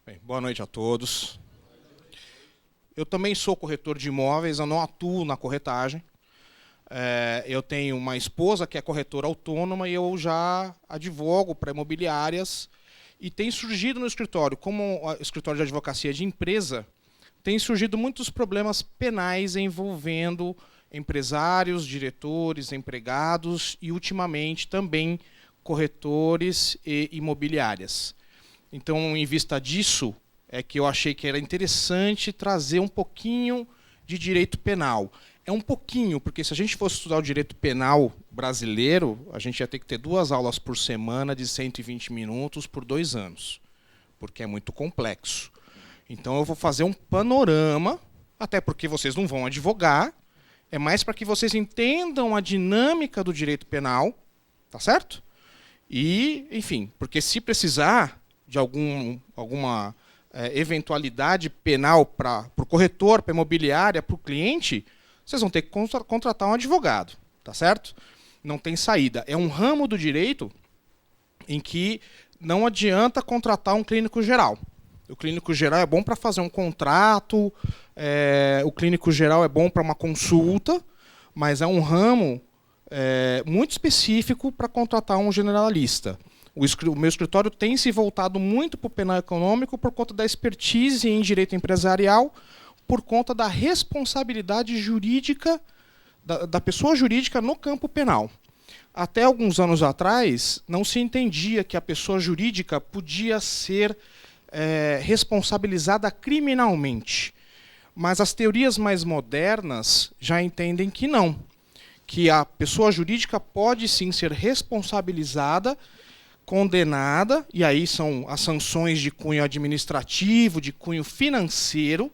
Bem, boa noite a todos. Eu também sou corretor de imóveis, eu não atuo na corretagem. Eu tenho uma esposa que é corretora autônoma e eu já advogo para imobiliárias. E tem surgido no escritório, como escritório de advocacia de empresa, tem surgido muitos problemas penais envolvendo empresários, diretores, empregados e, ultimamente, também corretores e imobiliárias. Então, em vista disso, é que eu achei que era interessante trazer um pouquinho de direito penal. É um pouquinho, porque se a gente fosse estudar o direito penal brasileiro, a gente ia ter que ter 2 aulas por semana de 120 minutos por 2 anos, porque é muito complexo. Então eu vou fazer um panorama, até porque vocês não vão advogar, é mais para que vocês entendam a dinâmica do direito penal, tá certo? E, enfim, porque se precisar de alguma eventualidade penal para o corretor, para a imobiliária, para o cliente, vocês vão ter que contratar um advogado, tá certo? Não tem saída. É um ramo do direito em que não adianta contratar um clínico geral. O clínico geral é bom para fazer um contrato, o clínico geral é bom para uma consulta, mas é um ramo muito específico para contratar um generalista. O meu escritório tem se voltado muito para o penal econômico por conta da expertise em direito empresarial, por conta da responsabilidade jurídica da pessoa jurídica no campo penal. Até alguns anos atrás, não se entendia que a pessoa jurídica podia ser responsabilizada criminalmente. Mas as teorias mais modernas já entendem que não, que a pessoa jurídica pode sim ser responsabilizada, condenada, e aí são as sanções de cunho administrativo, de cunho financeiro,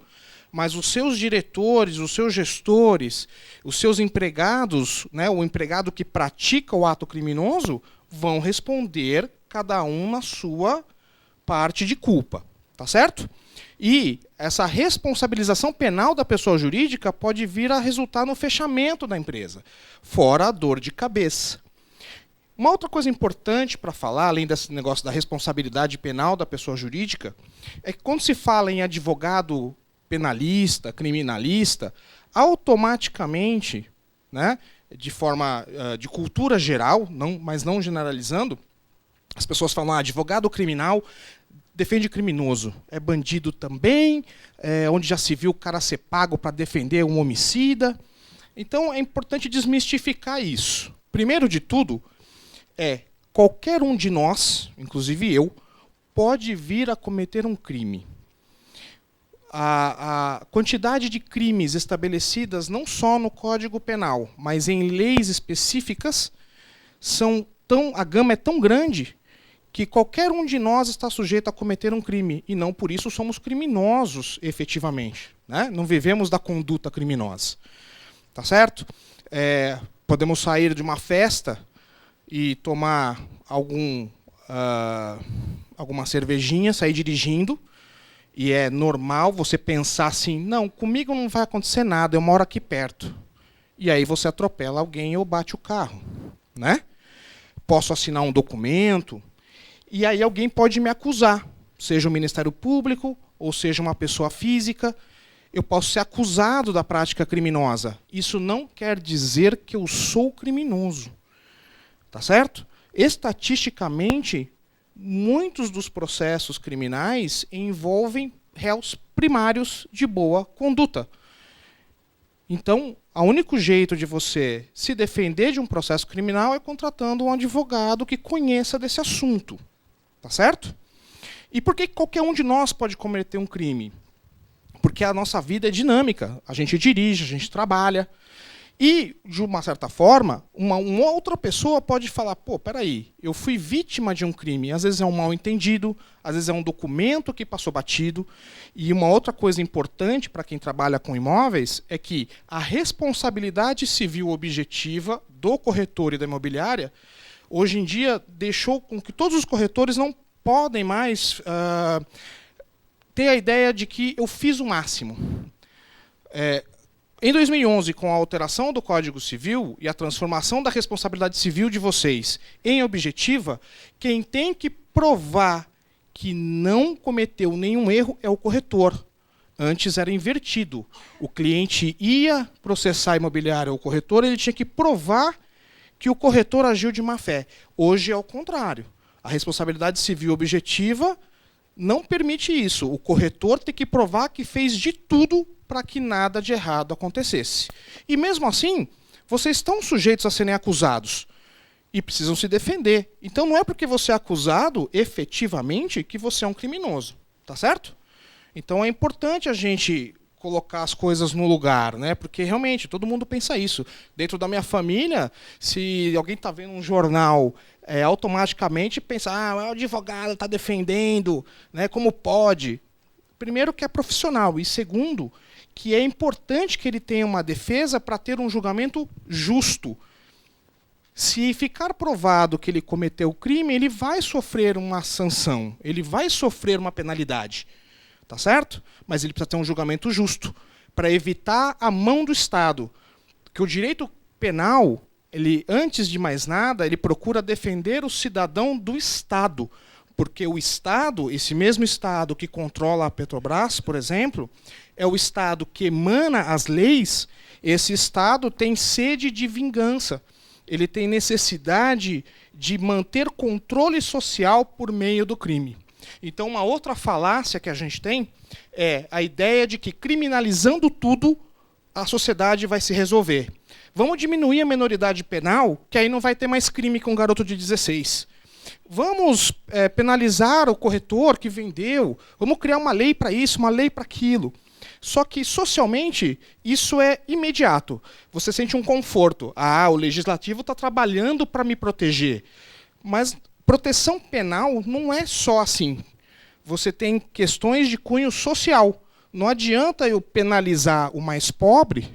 mas os seus diretores, os seus gestores, os seus empregados, né, o empregado que pratica o ato criminoso, vão responder cada um na sua parte de culpa, tá certo? E essa responsabilização penal da pessoa jurídica pode vir a resultar no fechamento da empresa, fora a dor de cabeça. Uma outra coisa importante para falar, além desse negócio da responsabilidade penal da pessoa jurídica, é que quando se fala em advogado penalista, criminalista, automaticamente, né, de forma de cultura geral, mas não generalizando, as pessoas falam, advogado criminal defende criminoso, é bandido também, onde já se viu o cara ser pago para defender um homicida. Então é importante desmistificar isso. Primeiro de tudo, qualquer um de nós, inclusive eu, pode vir a cometer um crime. A quantidade de crimes estabelecidas não só no Código Penal, mas em leis específicas, a gama é tão grande que qualquer um de nós está sujeito a cometer um crime, e não por isso somos criminosos, efetivamente. Né? Não vivemos da conduta criminosa. Tá certo? Podemos sair de uma festa e tomar alguma cervejinha, sair dirigindo, e é normal você pensar assim, não, comigo não vai acontecer nada, eu moro aqui perto. E aí você atropela alguém ou bate o carro. Né? Posso assinar um documento, e aí alguém pode me acusar, seja o Ministério Público, ou seja uma pessoa física, eu posso ser acusado da prática criminosa. Isso não quer dizer que eu sou criminoso. Tá certo? Estatisticamente, muitos dos processos criminais envolvem réus primários de boa conduta. Então, o único jeito de você se defender de um processo criminal é contratando um advogado que conheça desse assunto. Tá certo? E por que qualquer um de nós pode cometer um crime? Porque a nossa vida é dinâmica. A gente dirige, a gente trabalha. E, de uma certa forma, uma outra pessoa pode falar, peraí, eu fui vítima de um crime. Às vezes é um mal-entendido, às vezes é um documento que passou batido. E uma outra coisa importante para quem trabalha com imóveis é que a responsabilidade civil objetiva do corretor e da imobiliária, hoje em dia, deixou com que todos os corretores não podem mais ter a ideia de que eu fiz o máximo. Em 2011, com a alteração do Código Civil e a transformação da responsabilidade civil de vocês em objetiva, quem tem que provar que não cometeu nenhum erro é o corretor. Antes era invertido. O cliente ia processar a imobiliária ou o corretor, ele tinha que provar que o corretor agiu de má fé. Hoje é o contrário. A responsabilidade civil objetiva não permite isso. O corretor tem que provar que fez de tudo para que nada de errado acontecesse. E mesmo assim, vocês estão sujeitos a serem acusados e precisam se defender. Então não é porque você é acusado efetivamente que você é um criminoso, tá certo? Então é importante a gente colocar as coisas no lugar, né? Porque realmente todo mundo pensa isso. Dentro da minha família, se alguém está vendo um jornal, automaticamente pensa, o advogado está defendendo, né? Como pode? Primeiro que é profissional e segundo que é importante que ele tenha uma defesa para ter um julgamento justo. Se ficar provado que ele cometeu o crime, ele vai sofrer uma sanção, ele vai sofrer uma penalidade. Tá certo? Mas ele precisa ter um julgamento justo para evitar a mão do Estado. Que o direito penal, ele, antes de mais nada, ele procura defender o cidadão do Estado. Porque o Estado, esse mesmo Estado que controla a Petrobras, por exemplo, é o Estado que emana as leis. Esse Estado tem sede de vingança. Ele tem necessidade de manter controle social por meio do crime. Então, uma outra falácia que a gente tem é a ideia de que criminalizando tudo, a sociedade vai se resolver. Vamos diminuir a menoridade penal, que aí não vai ter mais crime com um garoto de 16. Vamos penalizar o corretor que vendeu. Vamos criar uma lei para isso, uma lei para aquilo. Só que, socialmente, isso é imediato. Você sente um conforto. O legislativo está trabalhando para me proteger. Mas proteção penal não é só assim. Você tem questões de cunho social. Não adianta eu penalizar o mais pobre,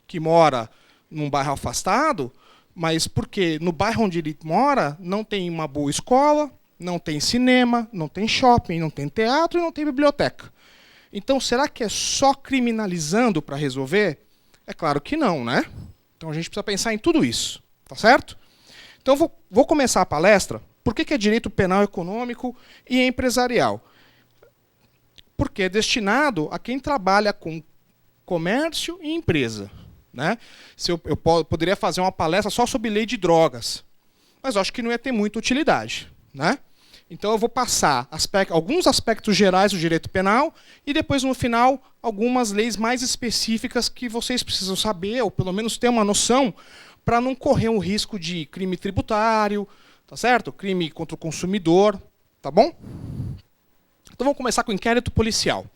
que mora num bairro afastado, mas porque no bairro onde ele mora não tem uma boa escola, não tem cinema, não tem shopping, não tem teatro e não tem biblioteca. Então, será que é só criminalizando para resolver? É claro que não, né? Então a gente precisa pensar em tudo isso, tá certo? Então vou começar a palestra. Por que é direito penal econômico e empresarial? Porque é destinado a quem trabalha com comércio e empresa. Né? Eu poderia fazer uma palestra só sobre lei de drogas, mas eu acho que não ia ter muita utilidade. Né? Então eu vou passar alguns aspectos gerais do direito penal e depois, no final, algumas leis mais específicas que vocês precisam saber, ou pelo menos ter uma noção, para não correr o risco de crime tributário, tá certo? Crime contra o consumidor, tá bom? Então vamos começar com o inquérito policial.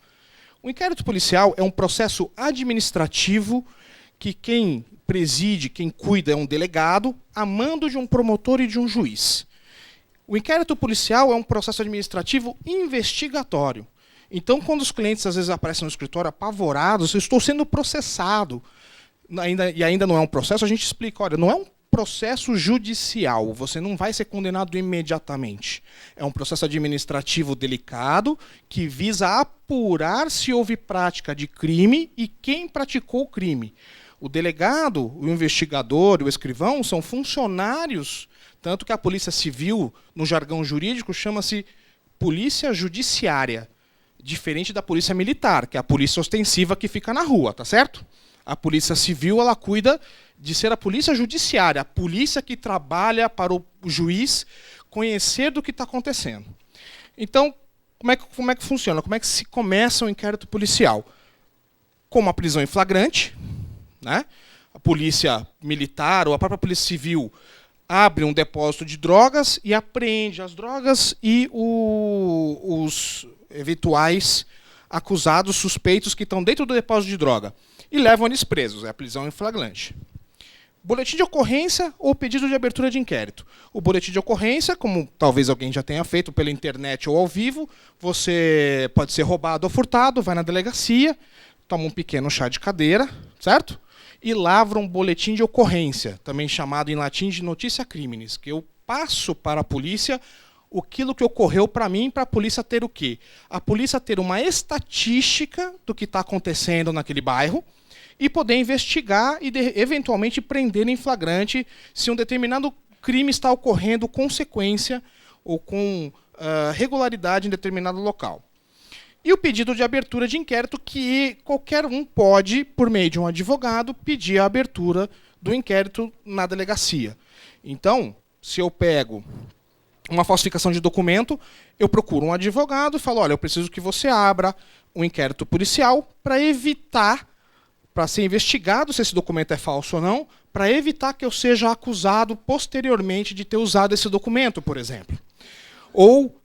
O inquérito policial é um processo administrativo que quem preside, quem cuida é um delegado, a mando de um promotor e de um juiz. O inquérito policial é um processo administrativo investigatório. Então, quando os clientes às vezes aparecem no escritório apavorados, eu estou sendo processado, e ainda não é um processo, a gente explica, olha, não é um processo judicial, você não vai ser condenado imediatamente. É um processo administrativo delicado que visa apurar se houve prática de crime e quem praticou o crime. O delegado, o investigador, o escrivão são funcionários, tanto que a Polícia Civil, no jargão jurídico, chama-se Polícia Judiciária, diferente da Polícia Militar, que é a polícia ostensiva que fica na rua, tá certo? A Polícia Civil, ela cuida de ser a polícia judiciária, a polícia que trabalha para o juiz conhecer do que está acontecendo. Então, como é que funciona? Como é que se começa o inquérito policial? Com uma prisão em flagrante, né? A polícia militar ou a própria polícia civil abre um depósito de drogas e apreende as drogas e os eventuais acusados, suspeitos que estão dentro do depósito de droga e levam eles presos, é a prisão em flagrante. Boletim de ocorrência ou pedido de abertura de inquérito. O boletim de ocorrência, como talvez alguém já tenha feito pela internet ou ao vivo, você pode ser roubado ou furtado, vai na delegacia, toma um pequeno chá de cadeira, certo? E lavra um boletim de ocorrência, também chamado em latim de noticia criminis, que eu passo para a polícia aquilo que ocorreu para mim, para a polícia ter o quê? A polícia ter uma estatística do que está acontecendo naquele bairro, e poder investigar e, eventualmente, prender em flagrante se um determinado crime está ocorrendo consequência ou com regularidade em determinado local. E o pedido de abertura de inquérito, que qualquer um pode, por meio de um advogado, pedir a abertura do inquérito na delegacia. Então, se eu pego uma falsificação de documento, eu procuro um advogado e falo, olha, eu preciso que você abra um inquérito policial para evitar, para ser investigado se esse documento é falso ou não, para evitar que eu seja acusado posteriormente de ter usado esse documento, por exemplo. Ou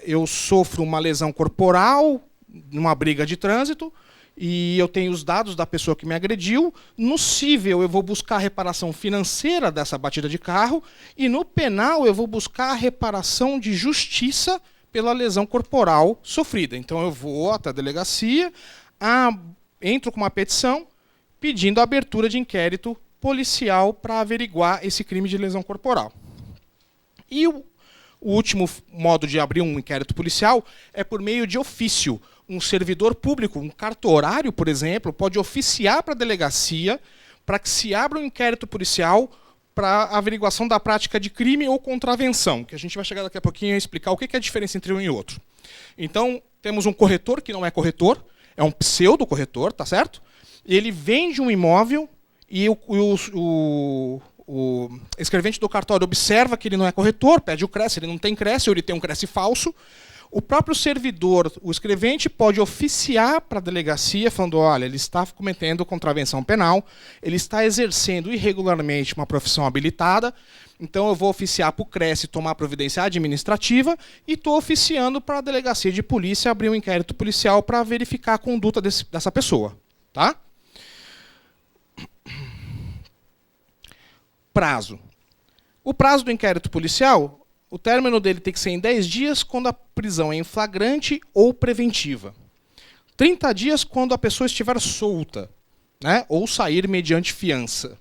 eu sofro uma lesão corporal numa briga de trânsito e eu tenho os dados da pessoa que me agrediu. No cível, eu vou buscar a reparação financeira dessa batida de carro e no penal eu vou buscar a reparação de justiça pela lesão corporal sofrida. Então eu vou até a delegacia, entro com uma petição pedindo a abertura de inquérito policial para averiguar esse crime de lesão corporal. E o último modo de abrir um inquérito policial é por meio de ofício. Um servidor público, um cartorário, por exemplo, pode oficiar para a delegacia para que se abra um inquérito policial para averiguação da prática de crime ou contravenção, que a gente vai chegar daqui a pouquinho a explicar o que é a diferença entre um e outro. Então, temos um corretor que não é corretor, é um pseudo-corretor, tá certo? Ele vende um imóvel e o escrevente do cartório observa que ele não é corretor, pede o CRES, ele não tem CRES, ou ele tem um CRES falso. O próprio servidor, o escrevente, pode oficiar para a delegacia, falando, olha, ele está cometendo contravenção penal, ele está exercendo irregularmente uma profissão habilitada, então eu vou oficiar para o CRES tomar providência administrativa e estou oficiando para a delegacia de polícia abrir um inquérito policial para verificar a conduta dessa pessoa. Tá? Prazo. O prazo do inquérito policial, o término dele tem que ser em 10 dias quando a prisão é em flagrante ou preventiva. 30 dias quando a pessoa estiver solta, né, ou sair mediante fiança.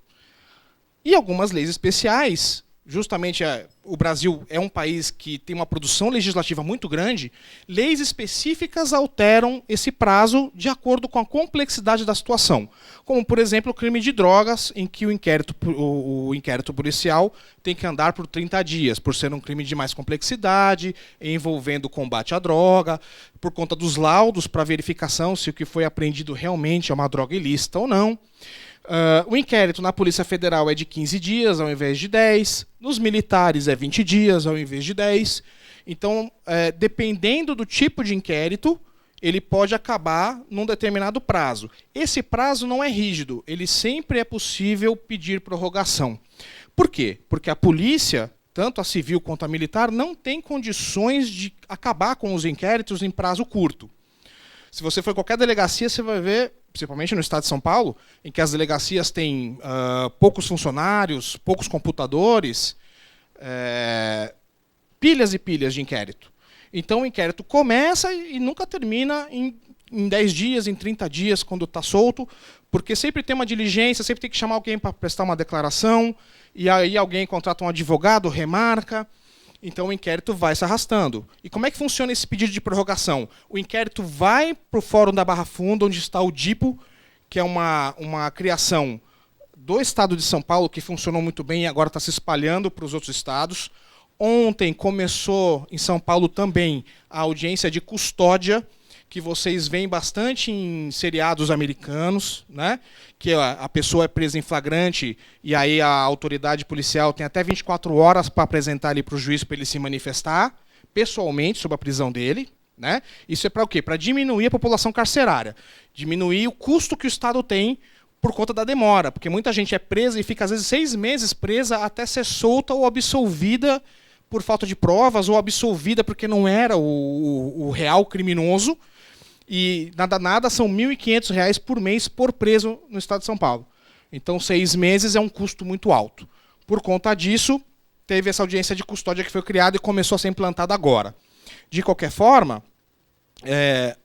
E algumas leis especiais, justamente o Brasil é um país que tem uma produção legislativa muito grande, leis específicas alteram esse prazo de acordo com a complexidade da situação. Como, por exemplo, o crime de drogas, em que o inquérito policial tem que andar por 30 dias, por ser um crime de mais complexidade, envolvendo combate à droga, por conta dos laudos para verificação se o que foi apreendido realmente é uma droga ilícita ou não. O inquérito na Polícia Federal é de 15 dias ao invés de 10, nos militares é 20 dias ao invés de 10. Então, dependendo do tipo de inquérito, ele pode acabar num determinado prazo. Esse prazo não é rígido, ele sempre é possível pedir prorrogação. Por quê? Porque a polícia, tanto a civil quanto a militar, não tem condições de acabar com os inquéritos em prazo curto. Se você for em qualquer delegacia, você vai ver, principalmente no estado de São Paulo, em que as delegacias têm poucos funcionários, poucos computadores, pilhas e pilhas de inquérito. Então o inquérito começa e nunca termina em 10 dias, em 30 dias, quando está solto, porque sempre tem uma diligência, sempre tem que chamar alguém para prestar uma declaração, e aí alguém contrata um advogado, remarca. Então o inquérito vai se arrastando. E como é que funciona esse pedido de prorrogação? O inquérito vai para o Fórum da Barra Funda, onde está o DIPO, que é uma criação do estado de São Paulo, que funcionou muito bem e agora está se espalhando para os outros estados. Ontem começou em São Paulo também a audiência de custódia, que vocês veem bastante em seriados americanos, né? Que a pessoa é presa em flagrante e aí a autoridade policial tem até 24 horas para apresentar ali para o juiz para ele se manifestar pessoalmente sobre a prisão dele. Né? Isso é para o quê? Para diminuir a população carcerária, diminuir o custo que o Estado tem por conta da demora, porque muita gente é presa e fica às vezes 6 meses presa até ser solta ou absolvida por falta de provas, ou absolvida porque não era o real criminoso. E nada são R$ 1.500 por mês por preso no estado de São Paulo. Então 6 meses é um custo muito alto. Por conta disso, teve essa audiência de custódia que foi criada e começou a ser implantada agora. De qualquer forma,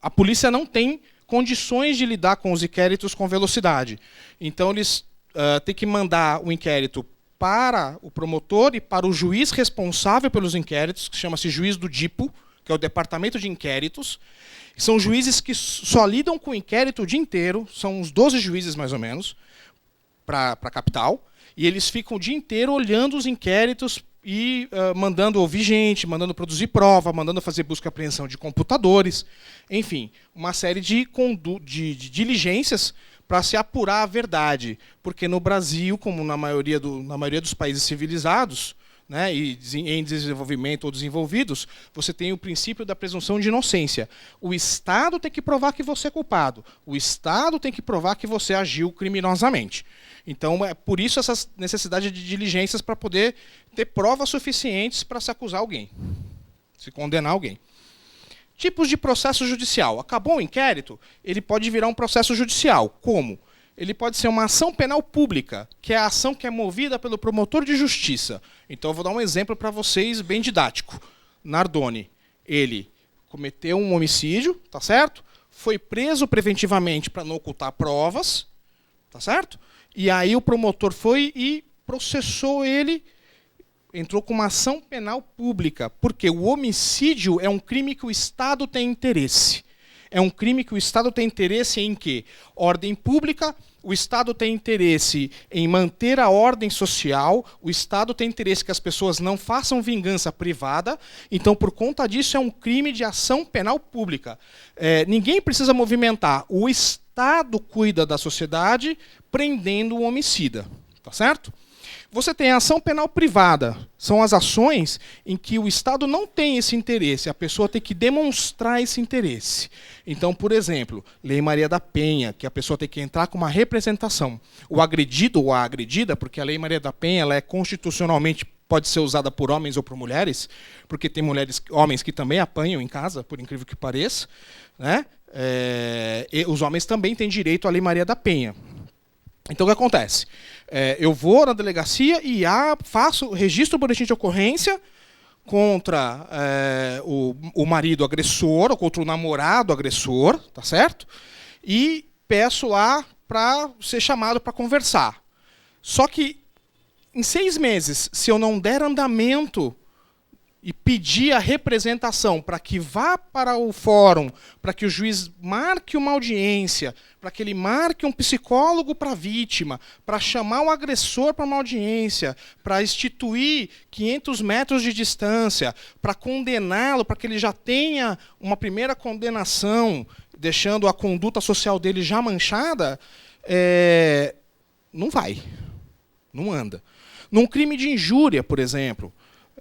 a polícia não tem condições de lidar com os inquéritos com velocidade. Então eles têm que mandar o inquérito para o promotor e para o juiz responsável pelos inquéritos, que chama-se juiz do DIPO, que é o Departamento de Inquéritos. São juízes que só lidam com o inquérito o dia inteiro, são uns 12 juízes mais ou menos, para a capital, e eles ficam o dia inteiro olhando os inquéritos e mandando ouvir gente, mandando produzir prova, mandando fazer busca e apreensão de computadores, enfim, uma série de diligências para se apurar a verdade. Porque no Brasil, como na maioria dos países civilizados, né, e em desenvolvimento ou desenvolvidos, você tem o princípio da presunção de inocência. O Estado tem que provar que você é culpado. O Estado tem que provar que você agiu criminosamente. Então, é por isso essa necessidade de diligências para poder ter provas suficientes para se acusar alguém, se condenar alguém. Tipos de processo judicial. Acabou o inquérito, ele pode virar um processo judicial. Como? Ele pode ser uma ação penal pública, que é a ação que é movida pelo promotor de justiça. Então, eu vou dar um exemplo para vocês, bem didático. Nardoni, ele cometeu um homicídio, tá certo? Foi preso preventivamente para não ocultar provas, tá certo? E aí o promotor foi e processou ele, entrou com uma ação penal pública, porque o homicídio é um crime que o Estado tem interesse. É um crime que o Estado tem interesse em quê? Ordem pública, o Estado tem interesse em manter a ordem social, o Estado tem interesse que as pessoas não façam vingança privada, então, por conta disso, é um crime de ação penal pública. Ninguém precisa movimentar, o Estado cuida da sociedade prendendo o homicida, tá certo? Você tem a ação penal privada. São as ações em que o Estado não tem esse interesse. A pessoa tem que demonstrar esse interesse. Então, por exemplo, Lei Maria da Penha, que a pessoa tem que entrar com uma representação. O agredido ou a agredida, porque a Lei Maria da Penha ela é constitucionalmente pode ser usada por homens ou por mulheres, porque tem homens que também apanham em casa, por incrível que pareça, né? E os homens também têm direito à Lei Maria da Penha. Então, o que acontece? Eu vou na delegacia e registro o boletim de ocorrência contra o marido agressor, ou contra o namorado agressor, tá certo? E peço lá para ser chamado para conversar. Só que, em 6 meses, se eu não der andamento e pedir a representação para que vá para o fórum, para que o juiz marque uma audiência, para que ele marque um psicólogo para a vítima, para chamar o agressor para uma audiência, para instituir 500 metros de distância, para condená-lo, para que ele já tenha uma primeira condenação, deixando a conduta social dele já manchada, não vai, não anda. Num crime de injúria, por exemplo,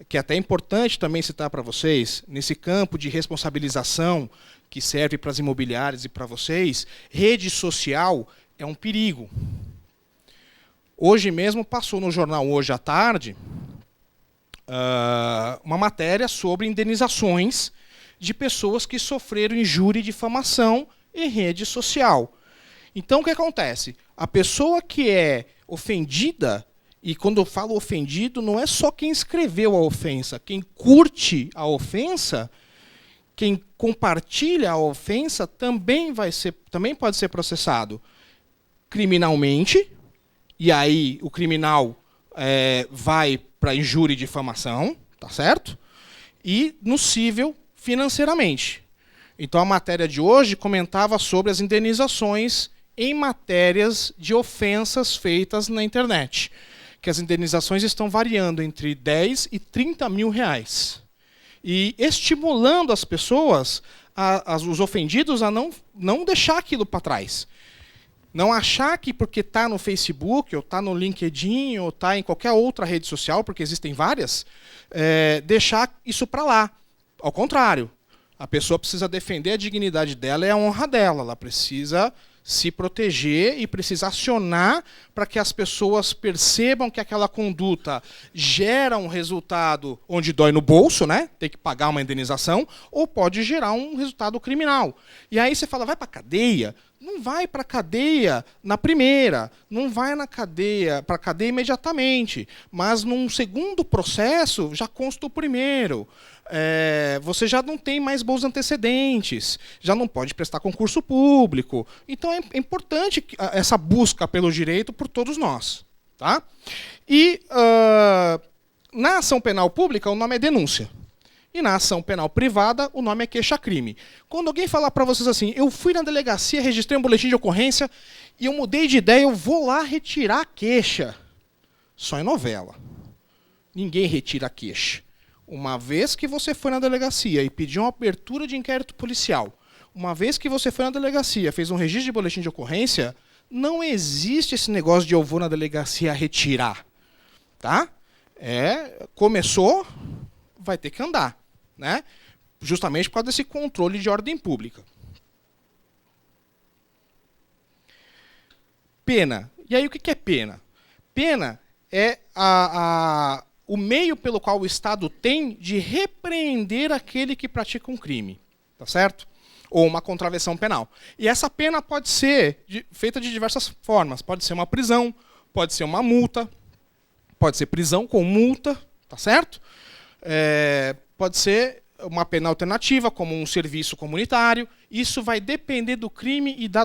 que é até importante também citar para vocês, nesse campo de responsabilização que serve para as imobiliárias e para vocês, rede social é um perigo. Hoje mesmo passou no jornal Hoje à Tarde uma matéria sobre indenizações de pessoas que sofreram injúria e difamação em rede social. Então, o que acontece? A pessoa que é ofendida, e quando eu falo ofendido, não é só quem escreveu a ofensa. Quem curte a ofensa, quem compartilha a ofensa, também pode ser processado criminalmente. E aí o criminal vai para injúria e difamação, tá certo? E no cível, financeiramente. Então a matéria de hoje comentava sobre as indenizações em matérias de ofensas feitas na internet. Que as indenizações estão variando entre 10 e 30 mil reais. E estimulando as pessoas, os ofendidos, a não deixar aquilo para trás. Não achar que porque está no Facebook, ou está no LinkedIn, ou está em qualquer outra rede social, porque existem várias, deixar isso para lá. Ao contrário, a pessoa precisa defender a dignidade dela e a honra dela. Ela precisa se proteger e precisa acionar para que as pessoas percebam que aquela conduta gera um resultado onde dói no bolso, né? Tem que pagar uma indenização, ou pode gerar um resultado criminal. E aí você fala, vai para a cadeia? Não vai para a cadeia na primeira, não vai para a cadeia imediatamente, mas num segundo processo já consta o primeiro. Você já não tem mais bons antecedentes, já não pode prestar concurso público. Então é importante essa busca pelo direito por todos nós. Tá? E na ação penal pública o nome é denúncia. E na ação penal privada, o nome é queixa-crime. Quando alguém falar para vocês assim, eu fui na delegacia, registrei um boletim de ocorrência e eu mudei de ideia, eu vou lá retirar a queixa. Só em novela. ninguém retira a queixa. Uma vez que você foi na delegacia e pediu uma abertura de inquérito policial, uma vez que você foi na delegacia, fez um registro de boletim de ocorrência, não existe esse negócio de eu vou na delegacia retirar. Tá? Começou, vai ter que andar. Né? Justamente por causa desse controle de ordem pública. Pena. E aí o que é pena? Pena é o meio pelo qual o Estado tem de repreender aquele que pratica um crime. Tá certo? Ou uma contravenção penal. E essa pena pode ser feita de diversas formas. Pode ser uma prisão, pode ser uma multa, pode ser prisão com multa, tá certo? Pode ser uma pena alternativa, como um serviço comunitário. Isso vai depender do crime e da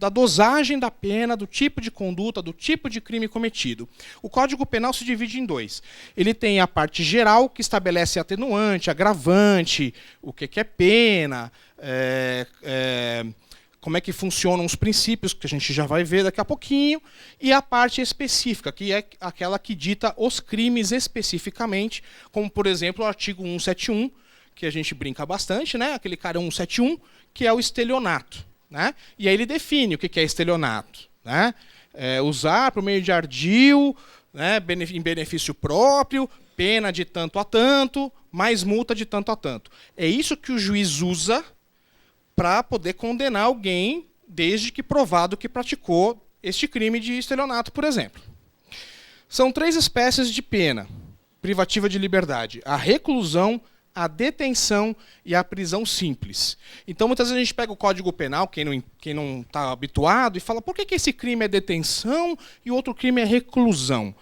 dosagem da pena, do tipo de conduta, do tipo de crime cometido. O Código Penal se divide em dois. Ele tem a parte geral, que estabelece atenuante, agravante, o que é pena, como é que funcionam os princípios, que a gente já vai ver daqui a pouquinho, e a parte específica, que é aquela que dita os crimes especificamente, como, por exemplo, o artigo 171, que a gente brinca bastante, né? Aquele cara 171, que é o estelionato. Né? E aí ele define o que é estelionato. Né? Usar por meio de ardil, né, em benefício próprio, pena de tanto a tanto, mais multa de tanto a tanto. É isso que o juiz usa para poder condenar alguém, desde que provado que praticou este crime de estelionato, por exemplo. São 3 espécies de pena privativa de liberdade: a reclusão, a detenção e a prisão simples. Então, muitas vezes a gente pega o Código Penal, quem não está habituado, e fala, por que esse crime é detenção e o outro crime é reclusão?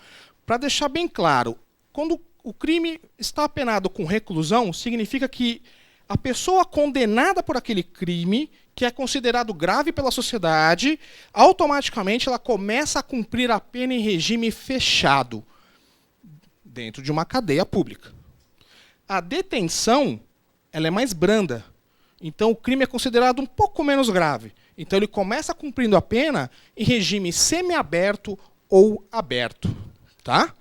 Para deixar bem claro, quando o crime está apenado com reclusão, significa que a pessoa condenada por aquele crime, que é considerado grave pela sociedade, automaticamente ela começa a cumprir a pena em regime fechado, dentro de uma cadeia pública. A detenção, ela é mais branda. Então, o crime é considerado um pouco menos grave. Então, ele começa cumprindo a pena em regime semiaberto ou aberto. Tá?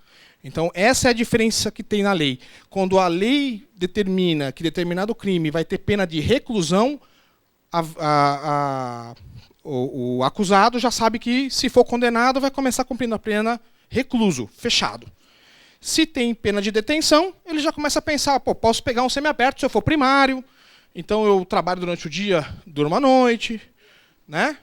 Então, essa é a diferença que tem na lei. Quando a lei determina que determinado crime vai ter pena de reclusão, o acusado já sabe que, se for condenado, vai começar cumprindo a pena recluso, fechado. Se tem pena de detenção, ele já começa a pensar, posso pegar um semiaberto se eu for primário, então eu trabalho durante o dia, durmo à noite, né?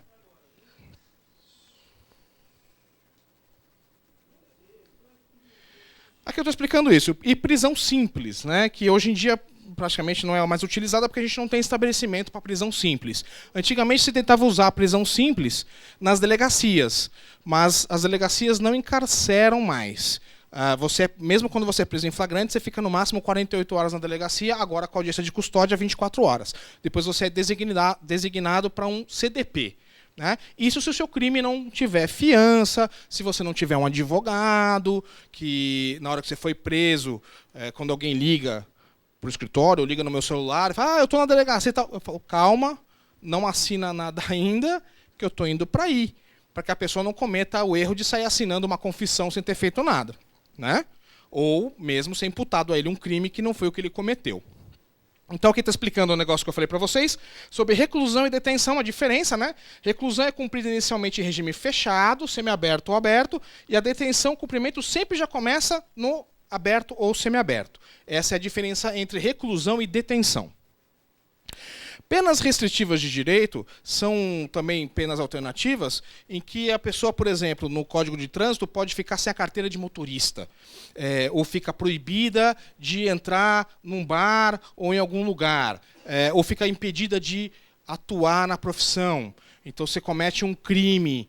Aqui eu estou explicando isso. E prisão simples, né? Que hoje em dia praticamente não é a mais utilizada porque a gente não tem estabelecimento para prisão simples. Antigamente se tentava usar a prisão simples nas delegacias, mas as delegacias não encarceram mais. Mesmo quando você é preso em flagrante, você fica no máximo 48 horas na delegacia, agora com audiência de custódia 24 horas. Depois você é designado para um CDP. Né? Isso se o seu crime não tiver fiança, se você não tiver um advogado, que na hora que você foi preso, quando alguém liga para o escritório, ou liga no meu celular, e fala, eu estou na delegacia e tal. Eu falo, calma, não assina nada ainda, que eu estou indo para aí, para que a pessoa não cometa o erro de sair assinando uma confissão sem ter feito nada. Né? Ou mesmo ser imputado a ele um crime que não foi o que ele cometeu. Então, aqui está explicando o negócio que eu falei para vocês sobre reclusão e detenção, a diferença. Né? Reclusão é cumprida inicialmente em regime fechado, semiaberto ou aberto, e a detenção, o cumprimento sempre já começa no aberto ou semiaberto. Essa é a diferença entre reclusão e detenção. Penas restritivas de direito são também penas alternativas em que a pessoa, por exemplo, no Código de Trânsito, pode ficar sem a carteira de motorista, ou fica proibida de entrar num bar ou em algum lugar, ou fica impedida de atuar na profissão. Então, você comete um crime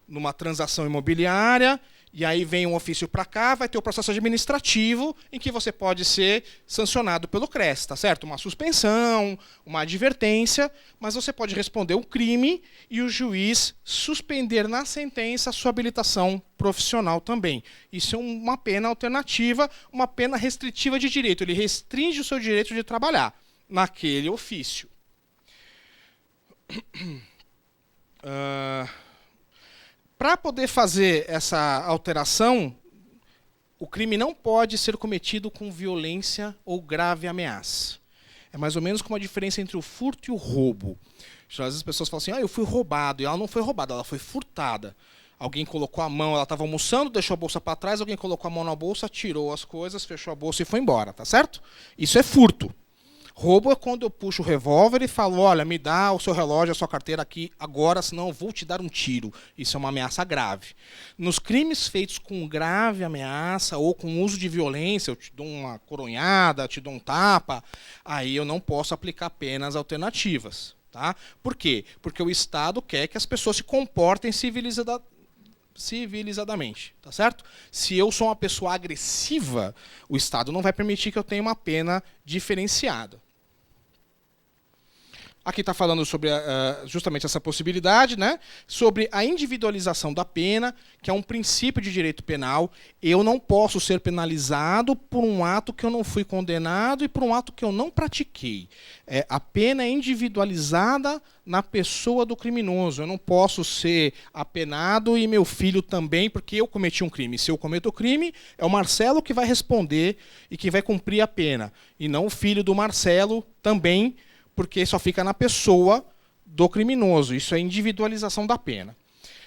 numa transação imobiliária, e aí vem um ofício para cá, vai ter o processo administrativo em que você pode ser sancionado pelo CRES, tá certo? Uma suspensão, uma advertência, mas você pode responder um crime e o juiz suspender na sentença a sua habilitação profissional também. Isso é uma pena alternativa, uma pena restritiva de direito. Ele restringe o seu direito de trabalhar naquele ofício. Para poder fazer essa alteração o crime não pode ser cometido com violência ou grave ameaça. É mais ou menos como a diferença entre o furto e o roubo. Às vezes as pessoas falam assim, eu fui roubado, e ela não foi roubada, ela foi furtada. Alguém colocou a mão, ela estava almoçando, deixou a bolsa para trás, alguém colocou a mão na bolsa, tirou as coisas, fechou a bolsa e foi embora, tá certo? Isso é furto. Roubo é quando eu puxo o revólver e falo, olha, me dá o seu relógio, a sua carteira aqui agora, senão eu vou te dar um tiro. Isso é uma ameaça grave. Nos crimes feitos com grave ameaça ou com uso de violência, eu te dou uma coronhada, te dou um tapa, aí eu não posso aplicar penas alternativas. Tá? Por quê? Porque o Estado quer que as pessoas se comportem civilizadamente, tá certo? Se eu sou uma pessoa agressiva, o Estado não vai permitir que eu tenha uma pena diferenciada. Aqui está falando sobre justamente essa possibilidade, né? Sobre a individualização da pena, que é um princípio de direito penal. Eu não posso ser penalizado por um ato que eu não fui condenado e por um ato que eu não pratiquei. A pena é individualizada na pessoa do criminoso. Eu não posso ser apenado e meu filho também, porque eu cometi um crime. Se eu cometo o crime, é o Marcelo que vai responder e que vai cumprir a pena, e não o filho do Marcelo também, porque só fica na pessoa do criminoso. Isso é individualização da pena.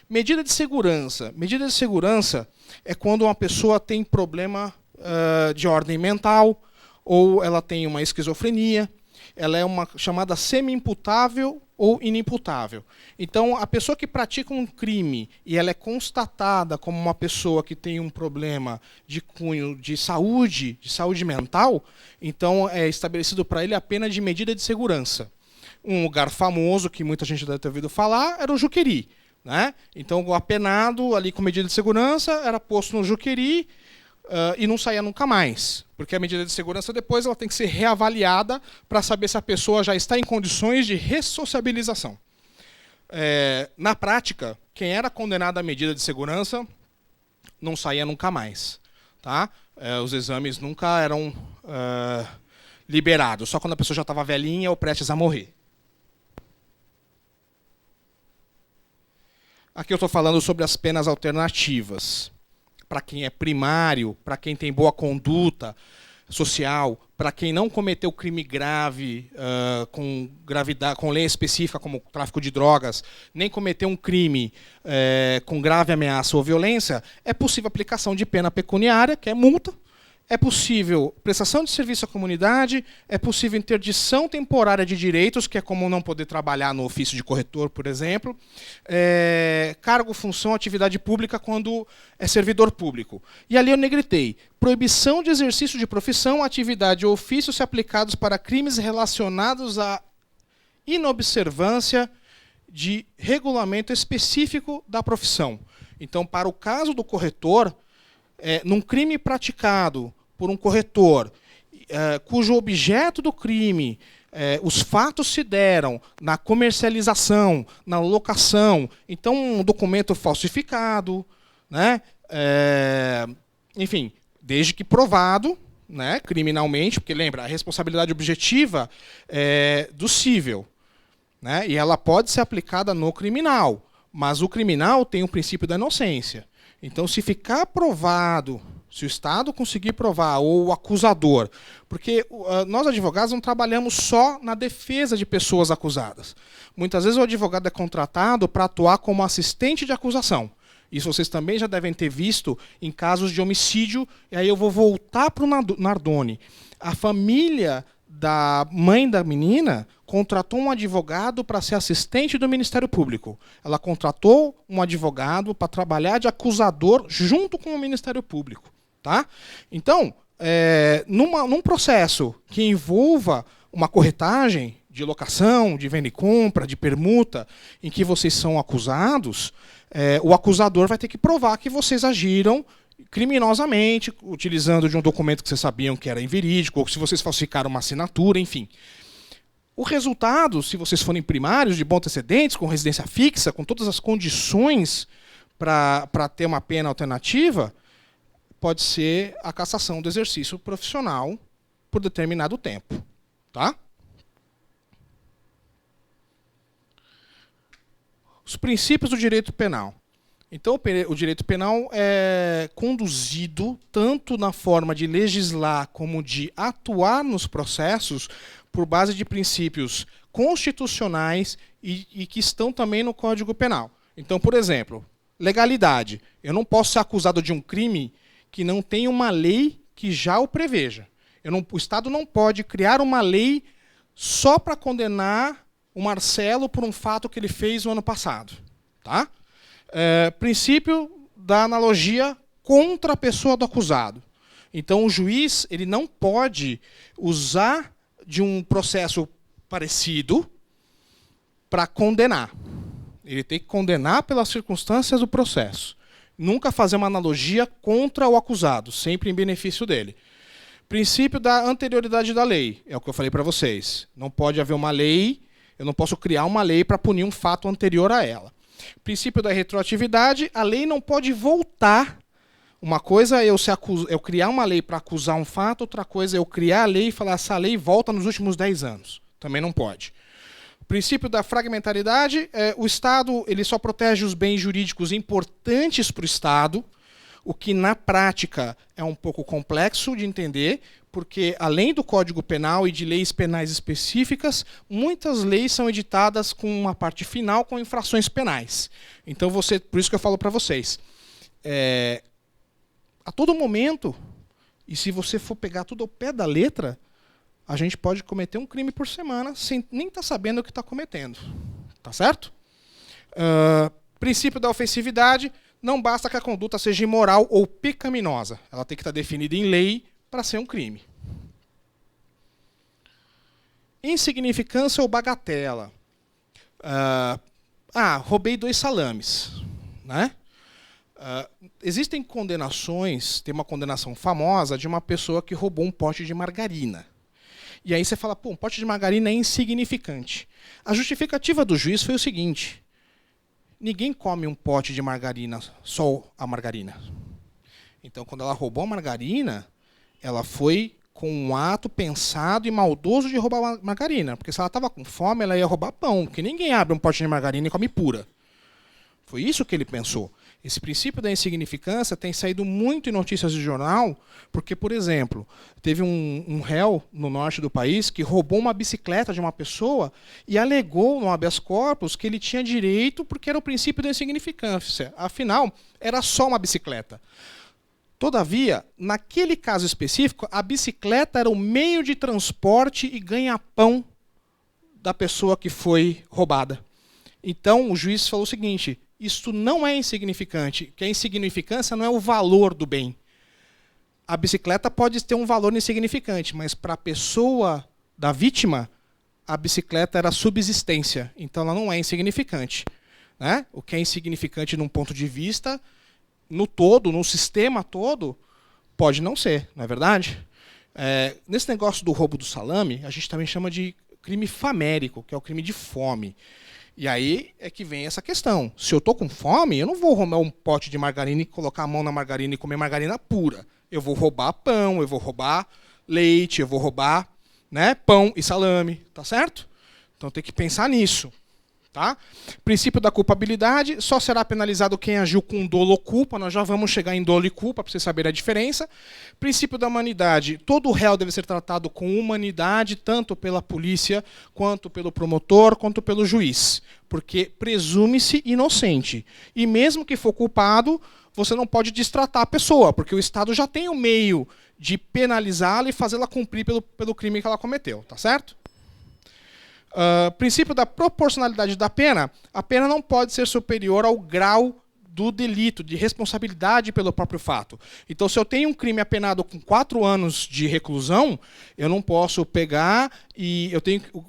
Medida de segurança. Medida de segurança é quando uma pessoa tem problema de ordem mental, ou ela tem uma esquizofrenia, ela é uma chamada semi-imputável ou inimputável. Então, a pessoa que pratica um crime e ela é constatada como uma pessoa que tem um problema de cunho de saúde mental, então é estabelecido para ele a pena de medida de segurança. Um lugar famoso que muita gente deve ter ouvido falar era o Juqueri, né? Então, o apenado ali com medida de segurança era posto no Juqueri e não saía nunca mais, porque a medida de segurança depois ela tem que ser reavaliada para saber se a pessoa já está em condições de ressociabilização. Na prática, quem era condenado à medida de segurança não saía nunca mais. Tá? Os exames nunca eram liberados, só quando a pessoa já estava velhinha ou prestes a morrer. Aqui eu estou falando sobre as penas alternativas. Para quem é primário, para quem tem boa conduta social, para quem não cometeu crime grave, com gravidade, com lei específica como tráfico de drogas, nem cometeu um crime com grave ameaça ou violência, é possível aplicação de pena pecuniária, que é multa. É possível prestação de serviço à comunidade, é possível interdição temporária de direitos, que é como não poder trabalhar no ofício de corretor, por exemplo, cargo, função, atividade pública quando é servidor público. E ali eu negritei, proibição de exercício de profissão, atividade ou ofício se aplicados para crimes relacionados à inobservância de regulamento específico da profissão. Então, para o caso do corretor, num crime praticado por um corretor, cujo objeto do crime, os fatos se deram na comercialização, na locação, então um documento falsificado, né? Enfim, desde que provado, né, criminalmente, porque lembra, a responsabilidade objetiva é do cível, né? E ela pode ser aplicada no criminal, mas o criminal tem o princípio da inocência. Então, se ficar provado, se o Estado conseguir provar, ou o acusador, porque nós advogados não trabalhamos só na defesa de pessoas acusadas. Muitas vezes o advogado é contratado para atuar como assistente de acusação. Isso vocês também já devem ter visto em casos de homicídio, e aí eu vou voltar para o Nardoni. A família da mãe da menina contratou um advogado para ser assistente do Ministério Público. Ela contratou um advogado para trabalhar de acusador junto com o Ministério Público. Tá? Então, num processo que envolva uma corretagem de locação, de venda e compra, de permuta, em que vocês são acusados, o acusador vai ter que provar que vocês agiram criminosamente, utilizando de um documento que vocês sabiam que era inverídico, ou se vocês falsificaram uma assinatura, enfim. O resultado, se vocês forem primários, de bons antecedentes, com residência fixa, com todas as condições para ter uma pena alternativa, pode ser a cassação do exercício profissional por determinado tempo. Tá? Os princípios do direito penal. Então, o direito penal é conduzido tanto na forma de legislar como de atuar nos processos por base de princípios constitucionais e que estão também no Código Penal. Então, por exemplo, legalidade. Eu não posso ser acusado de um crime que não tem uma lei que já o preveja. O Estado não pode criar uma lei só para condenar o Marcelo por um fato que ele fez no ano passado. Tá? Princípio da analogia contra a pessoa do acusado. Então, o juiz ele não pode usar de um processo parecido para condenar. Ele tem que condenar pelas circunstâncias do processo. Nunca fazer uma analogia contra o acusado, sempre em benefício dele. Princípio da anterioridade da lei, é o que eu falei para vocês. Não pode haver uma lei, eu não posso criar uma lei para punir um fato anterior a ela. Princípio da retroatividade, a lei não pode voltar. Uma coisa é eu criar uma lei para acusar um fato, outra coisa é eu criar a lei e falar essa lei volta nos últimos 10 anos. Também não pode. Princípio da fragmentaridade, o Estado ele só protege os bens jurídicos importantes para o Estado, o que na prática é um pouco complexo de entender, porque além do Código Penal e de leis penais específicas, muitas leis são editadas com uma parte final com infrações penais. Então, por isso que eu falo para vocês, a todo momento, e se você for pegar tudo ao pé da letra, a gente pode cometer um crime por semana sem nem estar sabendo o que está cometendo. Tá certo? Princípio da ofensividade, não basta que a conduta seja imoral ou pecaminosa. Ela tem que estar definida em lei para ser um crime. Insignificância ou bagatela. Roubei 2 salames. Né? Existem condenações, tem uma condenação famosa de uma pessoa que roubou um pote de margarina. E aí você fala, um pote de margarina é insignificante. A justificativa do juiz foi o seguinte: ninguém come um pote de margarina, só a margarina. Então, quando ela roubou a margarina, ela foi com um ato pensado e maldoso de roubar margarina. Porque se ela estava com fome, ela ia roubar pão, porque ninguém abre um pote de margarina e come pura. Foi isso que ele pensou. Esse princípio da insignificância tem saído muito em notícias de jornal, porque, por exemplo, teve um réu no norte do país que roubou uma bicicleta de uma pessoa e alegou no habeas corpus que ele tinha direito porque era o princípio da insignificância. Afinal, era só uma bicicleta. Todavia, naquele caso específico, a bicicleta era o meio de transporte e ganha-pão da pessoa que foi roubada. Então, o juiz falou o seguinte: isto não é insignificante, que a insignificância não é o valor do bem. A bicicleta pode ter um valor insignificante, mas para a pessoa da vítima, a bicicleta era subsistência, então ela não é insignificante. Né? O que é insignificante num ponto de vista, no todo, no sistema todo, pode não ser, não é verdade? Nesse negócio do roubo do salame, a gente também chama de crime famérico, que é o crime de fome. E aí é que vem essa questão. Se eu estou com fome, eu não vou roubar um pote de margarina e colocar a mão na margarina e comer margarina pura. Eu vou roubar pão, eu vou roubar leite, eu vou roubar, né, pão e salame. Tá certo? Então tem que pensar nisso. Tá? Princípio da culpabilidade, só será penalizado quem agiu com dolo ou culpa. Nós já vamos chegar em dolo e culpa para vocês saberem a diferença. Princípio da humanidade, todo réu deve ser tratado com humanidade, tanto pela polícia, quanto pelo promotor, quanto pelo juiz. Porque presume-se inocente. E mesmo que for culpado, você não pode destratar a pessoa, porque o Estado já tem o meio de penalizá-la e fazê-la cumprir pelo crime que ela cometeu. Tá certo? Princípio da proporcionalidade da pena, a pena não pode ser superior ao grau do delito, de responsabilidade pelo próprio fato. Então, se eu tenho um crime apenado com 4 anos de reclusão, eu não posso pegar e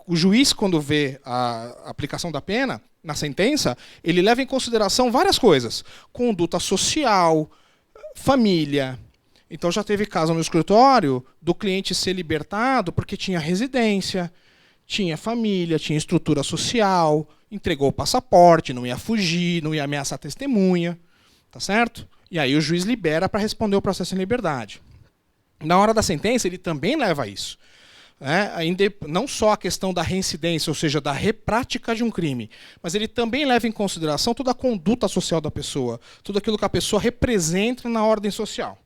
o juiz, quando vê a aplicação da pena, na sentença, ele leva em consideração várias coisas. Conduta social, família. Então, já teve caso no escritório do cliente ser libertado porque tinha residência, tinha família, tinha estrutura social, entregou o passaporte, não ia fugir, não ia ameaçar a testemunha, tá certo? E aí o juiz libera para responder o processo em liberdade. Na hora da sentença, ele também leva isso. né? Não só a questão da reincidência, ou seja, da reprática de um crime, mas ele também leva em consideração toda a conduta social da pessoa, tudo aquilo que a pessoa representa na ordem social.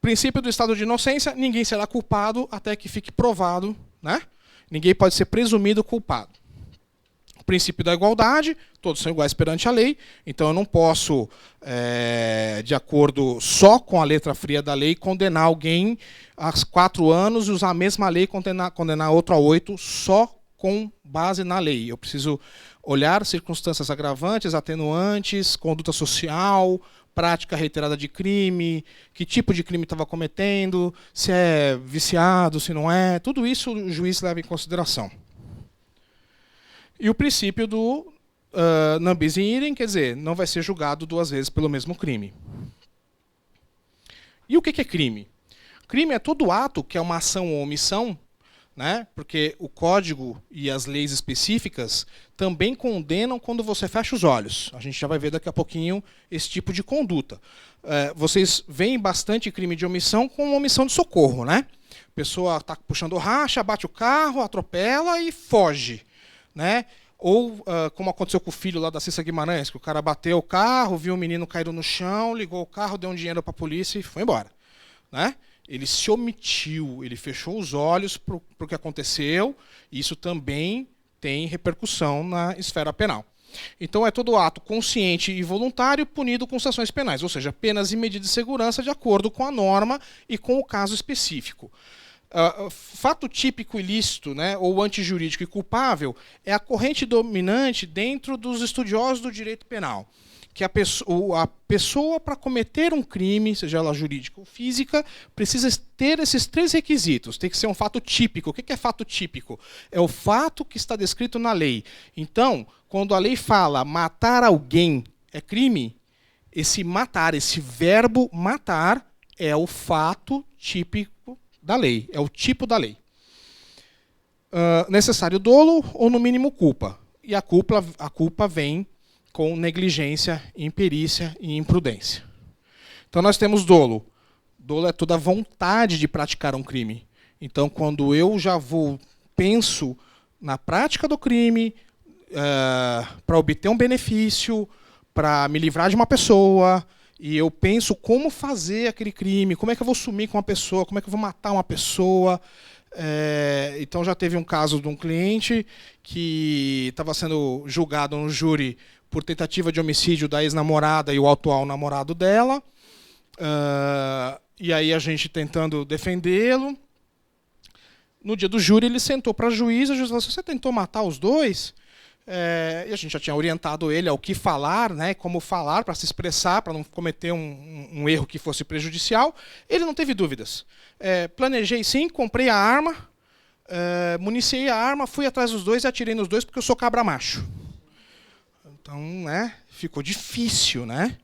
Princípio do estado de inocência: ninguém será culpado até que fique provado, né? Ninguém pode ser presumido culpado. O princípio da igualdade: todos são iguais perante a lei, então eu não posso, de acordo só com a letra fria da lei, condenar alguém a 4 anos e usar a mesma lei e condenar outro a 8 só com base na lei. Eu preciso olhar circunstâncias agravantes, atenuantes, conduta social, prática reiterada de crime, que tipo de crime estava cometendo, se é viciado, se não é, tudo isso o juiz leva em consideração. E o princípio do non bis in idem, quer dizer, não vai ser julgado 2 vezes pelo mesmo crime. E o que é crime? Crime é todo ato que é uma ação ou omissão, né? Porque o código e as leis específicas também condenam quando você fecha os olhos. A gente já vai ver daqui a pouquinho esse tipo de conduta. Vocês veem bastante crime de omissão com omissão de socorro, né? A pessoa está puxando racha, bate o carro, atropela e foge, né? Ou, como aconteceu com o filho lá da Cissa Guimarães, que o cara bateu o carro, viu o menino caído no chão, ligou o carro, deu um dinheiro para a polícia e foi embora, né? Ele se omitiu, ele fechou os olhos para o que aconteceu, e isso também tem repercussão na esfera penal. Então é todo ato consciente e voluntário punido com sanções penais, ou seja, penas e medidas de segurança de acordo com a norma e com o caso específico. Fato típico ilícito, né, ou antijurídico e culpável é a corrente dominante dentro dos estudiosos do direito penal. Que a pessoa, para cometer um crime, seja ela jurídica ou física, precisa ter esses 3 requisitos. Tem que ser um fato típico. O que é fato típico? É o fato que está descrito na lei. Então, quando a lei fala matar alguém é crime, esse matar, esse verbo matar, é o fato típico da lei, é o tipo da lei. Necessário dolo ou, no mínimo, culpa. E a culpa vem com negligência, imperícia e imprudência. Então nós temos dolo. Dolo é toda a vontade de praticar um crime. Então quando eu já penso na prática do crime, para obter um benefício, para me livrar de uma pessoa, e eu penso como fazer aquele crime, como é que eu vou sumir com uma pessoa, como é que eu vou matar uma pessoa. Então já teve um caso de um cliente que estava sendo julgado no júri por tentativa de homicídio da ex-namorada e o atual namorado dela. E aí a gente tentando defendê-lo. No dia do júri ele sentou para a juíza falou: você tentou matar os dois? E a gente já tinha orientado ele ao que falar, né, como falar para se expressar, para não cometer um erro que fosse prejudicial. Ele não teve dúvidas. Planejei sim, comprei a arma, municiei a arma, fui atrás dos dois e atirei nos dois porque eu sou cabra macho. Então, né, ficou difícil, né?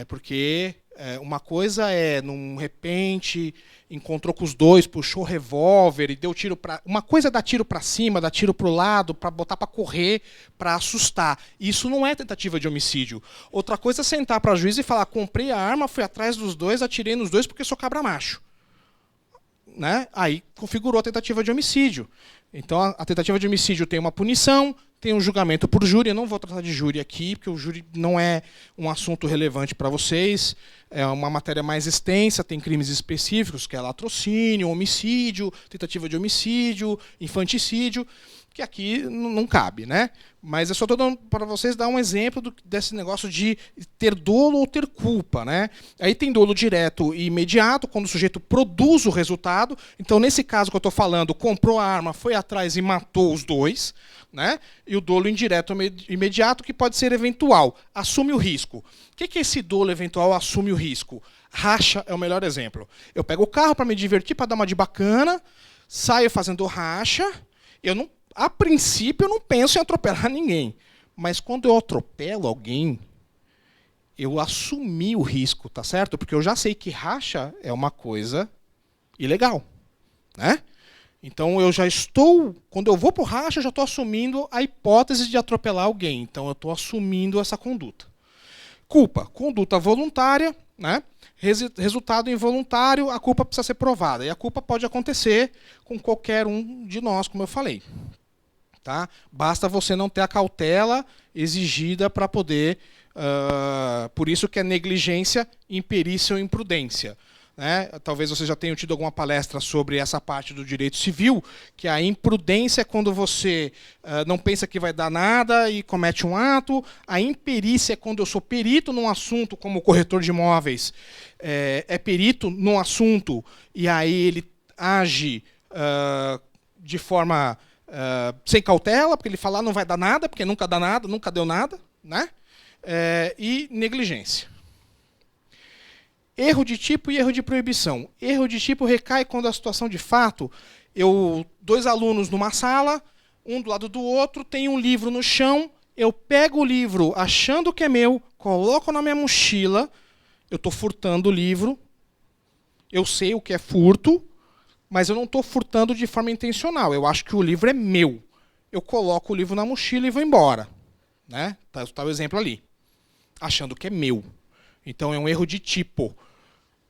Porque uma coisa num repente, encontrou com os dois, puxou o revólver e deu tiro para... Uma coisa é dar tiro para cima, dar tiro para o lado, para botar para correr, para assustar. Isso não é tentativa de homicídio. Outra coisa é sentar para a juíza e falar: comprei a arma, fui atrás dos dois, atirei nos dois porque sou cabra macho. Né? Aí configurou a tentativa de homicídio. Então a tentativa de homicídio tem uma punição, tem um julgamento por júri. Eu não vou tratar de júri aqui, porque o júri não é um assunto relevante para vocês. É uma matéria mais extensa, tem crimes específicos, que é latrocínio, homicídio, tentativa de homicídio, infanticídio, que aqui não cabe, né? Mas eu só estou dando para vocês dar um exemplo desse negócio de ter dolo ou ter culpa, né? Aí tem dolo direto e imediato, quando o sujeito produz o resultado. Então, nesse caso que eu estou falando, comprou a arma, foi atrás e matou os dois, né? E o dolo indireto imediato, que pode ser eventual, assume o risco. O que é esse dolo eventual assume o risco? Racha é o melhor exemplo. Eu pego o carro para me divertir, para dar uma de bacana, saio fazendo racha, a princípio, eu não penso em atropelar ninguém. Mas quando eu atropelo alguém, eu assumi o risco, tá certo? Porque eu já sei que racha é uma coisa ilegal, né? Então, quando eu vou para o racha, eu já estou assumindo a hipótese de atropelar alguém. Então, eu estou assumindo essa conduta. Culpa, conduta voluntária, né? Resultado involuntário, a culpa precisa ser provada. E a culpa pode acontecer com qualquer um de nós, como eu falei. Tá? Basta você não ter a cautela exigida para poder... por isso que é negligência, imperícia ou imprudência. Né? Talvez você já tenha tido alguma palestra sobre essa parte do direito civil, que a imprudência é quando você não pensa que vai dar nada e comete um ato. A imperícia é quando eu sou perito num assunto, como o corretor de imóveis é perito num assunto, e aí ele age de forma sem cautela, porque ele fala não vai dar nada, porque nunca dá nada, nunca deu nada. Né? E negligência. Erro de tipo e erro de proibição. Erro de tipo recai quando a situação de fato, dois alunos numa sala, um do lado do outro, tem um livro no chão, eu pego o livro achando que é meu, coloco na minha mochila, eu estou furtando o livro, eu sei o que é furto, mas eu não estou furtando de forma intencional, eu acho que o livro é meu. Eu coloco o livro na mochila e vou embora. Né? Tá o exemplo ali. Achando que é meu. Então é um erro de tipo.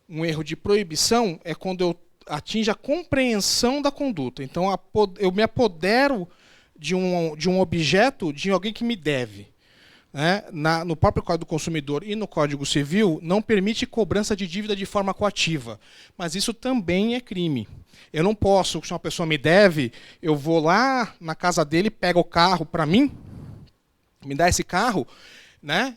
Um erro de proibição é quando eu atinjo a compreensão da conduta. Então eu me apodero de um objeto de alguém que me deve. Né? No próprio Código do Consumidor e no Código Civil, não permite cobrança de dívida de forma coativa. Mas isso também é crime. Eu não posso, se uma pessoa me deve, eu vou lá na casa dele, pego o carro para mim, me dá esse carro, né?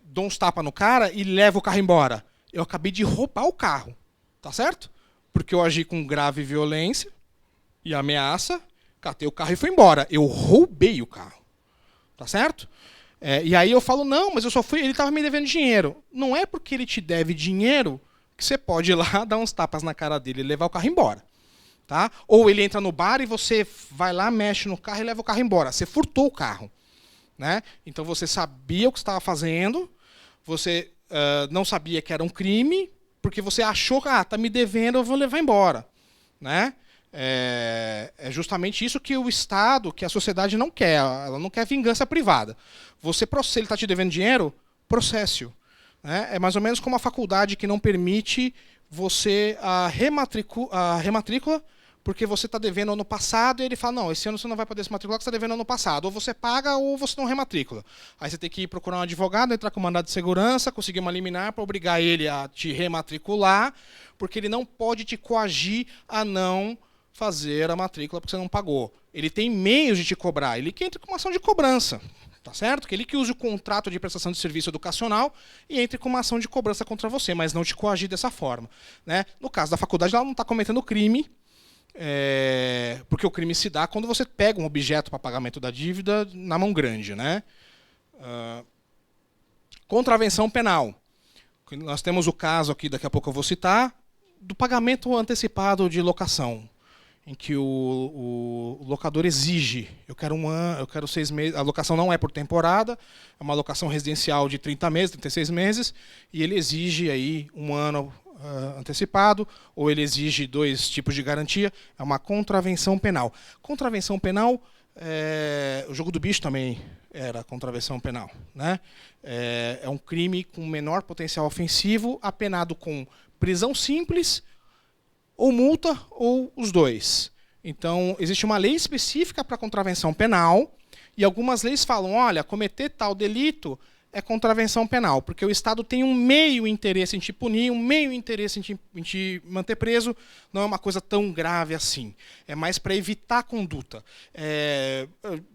Dou uns tapas no cara e levo o carro embora. Eu acabei de roubar o carro, tá certo? Porque eu agi com grave violência e ameaça, catei o carro e fui embora. Eu roubei o carro, tá certo? E aí eu falo, não, mas eu só fui, ele estava me devendo dinheiro. Não é porque ele te deve dinheiro que você pode ir lá dar uns tapas na cara dele e levar o carro embora. Tá? Ou ele entra no bar e você vai lá, mexe no carro e leva o carro embora. Você furtou o carro. Né? Então você sabia o que estava fazendo, você não sabia que era um crime, porque você achou que está me devendo, eu vou levar embora. Né? É justamente isso que o Estado, que a sociedade não quer. Ela não quer vingança privada. Se ele está te devendo dinheiro, processe-o. Né? É mais ou menos como a faculdade que não permite você a rematrícula, porque você está devendo ano passado, e ele fala, não, esse ano você não vai poder se matricular porque você está devendo ano passado. Ou você paga, ou você não rematricula. Aí você tem que ir procurar um advogado, entrar com mandado de segurança, conseguir uma liminar para obrigar ele a te rematricular, porque ele não pode te coagir a não fazer a matrícula porque você não pagou. Ele tem meios de te cobrar, ele que entra com uma ação de cobrança. Tá certo? Que ele que use o contrato de prestação de serviço educacional e entre com uma ação de cobrança contra você, mas não te coagir dessa forma. Né? No caso da faculdade, ela não está cometendo crime, porque o crime se dá quando você pega um objeto para pagamento da dívida na mão grande. Né? Contravenção penal. Nós temos o caso aqui, daqui a pouco eu vou citar, do pagamento antecipado de locação, em que o locador exige, eu quero 1 ano, eu quero 6 meses, a locação não é por temporada, é uma locação residencial de 30 meses, 36 meses, e ele exige aí 1 ano antecipado, ou ele exige 2 tipos de garantia, é uma contravenção penal. Contravenção penal, o jogo do bicho também era contravenção penal. Né? É um crime com menor potencial ofensivo, apenado com prisão simples, ou multa, ou os dois. Então, existe uma lei específica para contravenção penal, e algumas leis falam, olha, cometer tal delito é contravenção penal, porque o Estado tem um meio interesse em te punir, um meio interesse em te manter preso, não é uma coisa tão grave assim. É mais para evitar a conduta.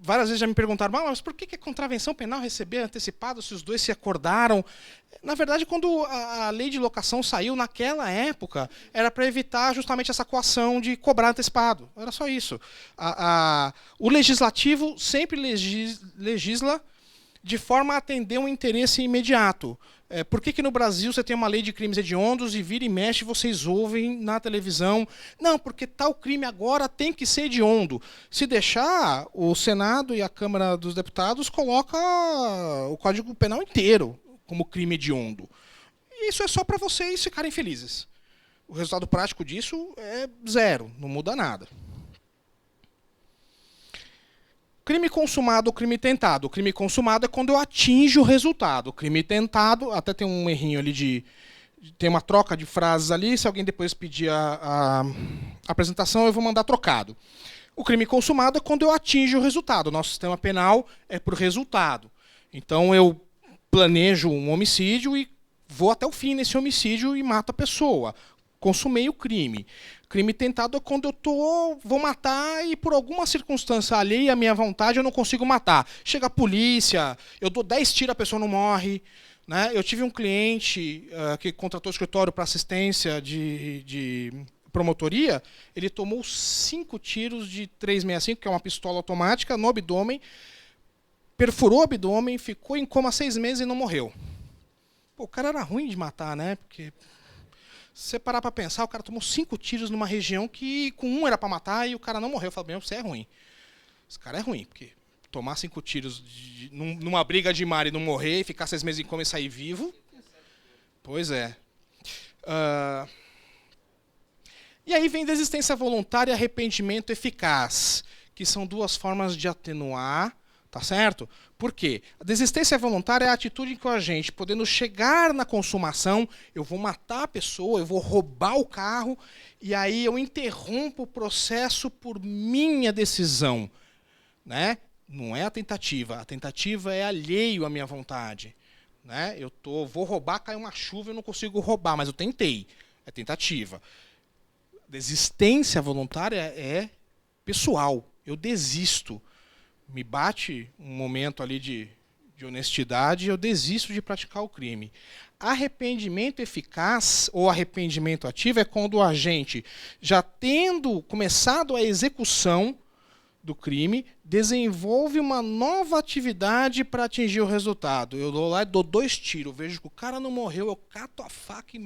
Várias vezes já me perguntaram, mas por que é contravenção penal receber antecipado se os dois se acordaram? Na verdade, quando a lei de locação saiu, naquela época, era para evitar justamente essa coação de cobrar antecipado. Era só isso. O legislativo sempre legisla de forma a atender um interesse imediato. Por que no Brasil você tem uma lei de crimes hediondos e vira e mexe vocês ouvem na televisão? Não, porque tal crime agora tem que ser hediondo. Se deixar, o Senado e a Câmara dos Deputados coloca o Código Penal inteiro como crime hediondo. E isso é só para vocês ficarem felizes. O resultado prático disso é zero, não muda nada. Crime consumado ou crime tentado. O crime consumado é quando eu atinjo o resultado. O crime tentado, até tem um errinho ali tem uma troca de frases ali, se alguém depois pedir a apresentação, eu vou mandar trocado. O crime consumado é quando eu atinjo o resultado. O nosso sistema penal é por resultado. Então eu planejo um homicídio e vou até o fim nesse homicídio e mato a pessoa. Consumei o crime. Crime tentado é quando eu vou matar e por alguma circunstância alheia à minha vontade eu não consigo matar. Chega a polícia, eu dou 10 tiros, a pessoa não morre. Né? Eu tive um cliente que contratou o escritório para assistência de promotoria, ele tomou 5 tiros de 365, que é uma pistola automática, no abdômen, perfurou o abdômen, ficou em coma 6 meses e não morreu. Pô, o cara era ruim de matar, né? Porque se você parar para pensar, o cara tomou 5 tiros numa região que com um era para matar e o cara não morreu. Eu falei, você é ruim. Esse cara é ruim, porque tomar 5 tiros numa briga de mar e não morrer, e ficar 6 meses em coma e sair vivo. Pois é. E aí vem desistência voluntária e arrependimento eficaz, que são 2 formas de atenuar, tá certo? Por quê? A desistência voluntária é a atitude em que o agente, podendo chegar na consumação, eu vou matar a pessoa, eu vou roubar o carro, e aí eu interrompo o processo por minha decisão. Né? Não é a tentativa é alheio à minha vontade. Né? Vou roubar, cai uma chuva, eu não consigo roubar, mas eu tentei. É tentativa. Desistência voluntária é pessoal. Eu desisto. Me bate um momento ali de honestidade e eu desisto de praticar o crime. Arrependimento eficaz ou arrependimento ativo é quando o agente, já tendo começado a execução do crime, desenvolve uma nova atividade para atingir o resultado. Eu dou lá e dou 2 tiros, vejo que o cara não morreu, eu cato a faca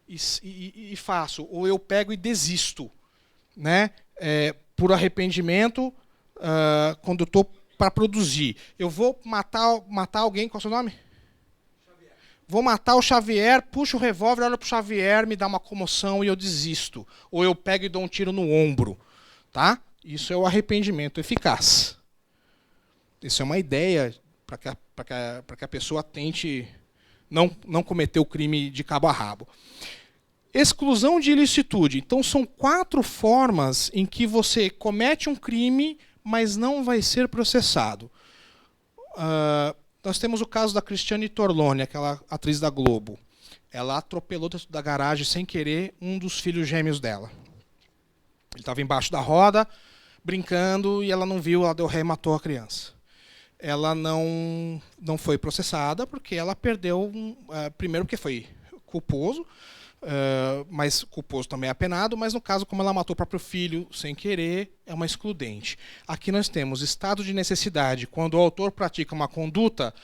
e faço. Ou eu pego e desisto. Né? Por arrependimento, quando eu estou para produzir. Eu vou matar alguém, qual é o seu nome? Xavier. Vou matar o Xavier, puxo o revólver, olho para o Xavier, me dá uma comoção e eu desisto. Ou eu pego e dou um tiro no ombro. Tá? Isso é o arrependimento eficaz. Isso é uma ideia para que a pessoa tente não cometer o crime de cabo a rabo. Exclusão de ilicitude. Então, são 4 formas em que você comete um crime, mas não vai ser processado. Nós temos o caso da Cristiane Torlone, aquela atriz da Globo. Ela atropelou dentro da garagem, sem querer, um dos filhos gêmeos dela. Ele estava embaixo da roda, brincando, e ela não viu, ela deu ré e matou a criança. Ela não foi processada, porque ela perdeu, primeiro porque foi culposo, mas culposo também é apenado, mas no caso, como ela matou o próprio filho sem querer, é uma excludente. Aqui nós temos estado de necessidade, quando o autor pratica uma conduta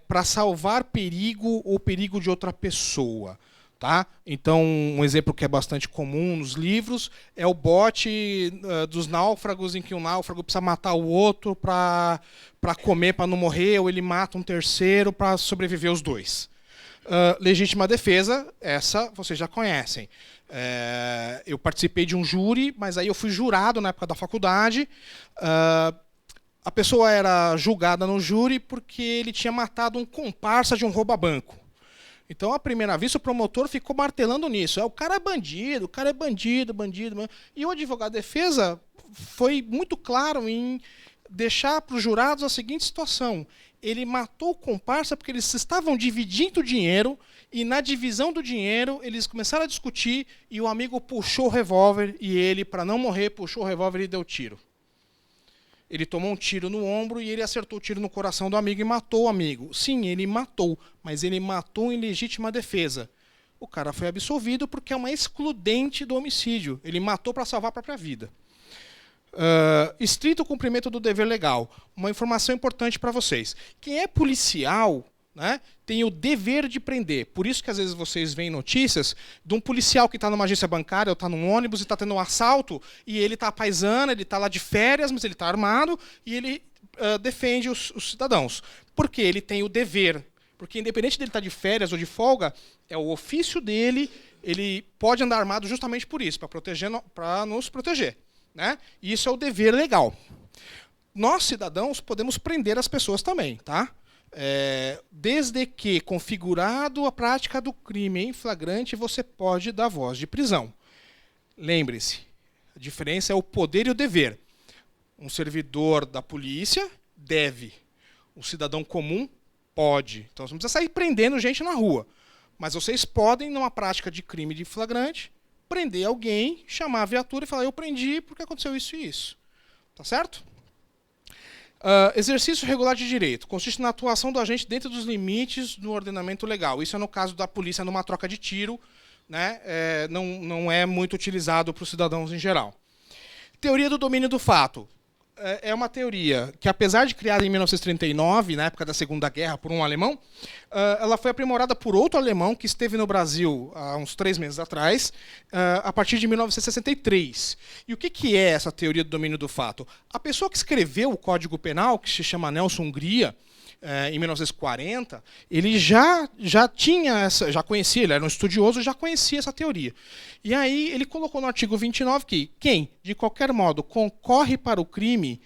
para salvar perigo ou perigo de outra pessoa. Tá? Então, um exemplo que é bastante comum nos livros é o bote dos náufragos, em que um náufrago precisa matar o outro para comer, para não morrer, ou ele mata um terceiro para sobreviver os 2. Legítima defesa, essa vocês já conhecem. Eu participei de um júri, mas aí eu fui jurado na época da faculdade. A pessoa era julgada no júri porque ele tinha matado um comparsa de um rouba-banco. Então, à primeira vista, o promotor ficou martelando nisso. O cara é bandido, o cara é bandido. E o advogado de defesa foi muito claro em deixar para os jurados a seguinte situação. Ele matou o comparsa porque eles estavam dividindo o dinheiro e, na divisão do dinheiro, eles começaram a discutir e o amigo puxou o revólver e ele, para não morrer, puxou o revólver e deu tiro. Ele tomou um tiro no ombro e ele acertou o tiro no coração do amigo e matou o amigo. Sim, ele matou, mas ele matou em legítima defesa. O cara foi absolvido porque é uma excludente do homicídio. Ele matou para salvar a própria vida. Estrito cumprimento do dever legal. Uma informação importante para vocês. Quem é policial, né, tem o dever de prender. Por isso que às vezes vocês veem notícias de um policial que está numa agência bancária ou está num ônibus e está tendo um assalto e ele está paisano, ele está lá de férias, mas ele está armado e ele defende os cidadãos. Por quê? Ele tem o dever. Porque independente dele estar de férias ou de folga, é o ofício dele, ele pode andar armado justamente por isso, para nos proteger. Né? E isso é o dever legal. nós, cidadãos, podemos prender as pessoas também, tá? Desde que configurado a prática do crime em flagrante, você pode dar voz de prisão. Lembre-se, a diferença é o poder e o dever. Um servidor da polícia deve. Um cidadão comum pode. Então você não precisa sair prendendo gente na rua. Mas vocês podem, numa prática de crime de flagrante, prender alguém, chamar a viatura e falar: eu prendi porque aconteceu isso e isso. Tá certo? Exercício regular de direito. Consiste na atuação do agente dentro dos limites do ordenamento legal. Isso é no caso da polícia numa troca de tiro, né? Não é muito utilizado para os cidadãos em geral. Teoria do domínio do fato. É uma teoria que, apesar de criada em 1939, na época da Segunda Guerra, por um alemão, ela foi aprimorada por outro alemão que esteve no Brasil há uns 3 meses atrás, a partir de 1963. E o que é essa teoria do domínio do fato? A pessoa que escreveu o Código Penal, que se chama Nelson Hungria, em 1940, ele já conhecia, ele era um estudioso, já conhecia essa teoria. E aí ele colocou no artigo 29 que quem, de qualquer modo, concorre para o crime,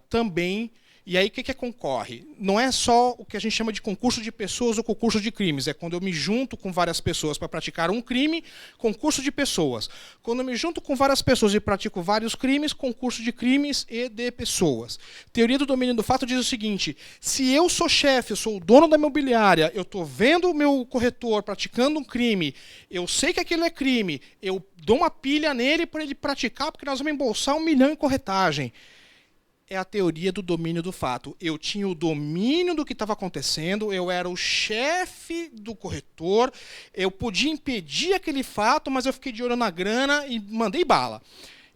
também... E aí o que concorre? Não é só o que a gente chama de concurso de pessoas ou concurso de crimes. É quando eu me junto com várias pessoas para praticar um crime, concurso de pessoas. Quando eu me junto com várias pessoas e pratico vários crimes, concurso de crimes e de pessoas. Teoria do domínio do fato diz o seguinte: se eu sou chefe, eu sou o dono da imobiliária, eu estou vendo o meu corretor praticando um crime, eu sei que aquilo é crime, eu dou uma pilha nele para ele praticar, porque nós vamos embolsar 1 milhão em corretagem. É a teoria do domínio do fato. Eu tinha o domínio do que estava acontecendo, eu era o chefe do corretor, eu podia impedir aquele fato, mas eu fiquei de olho na grana e mandei bala.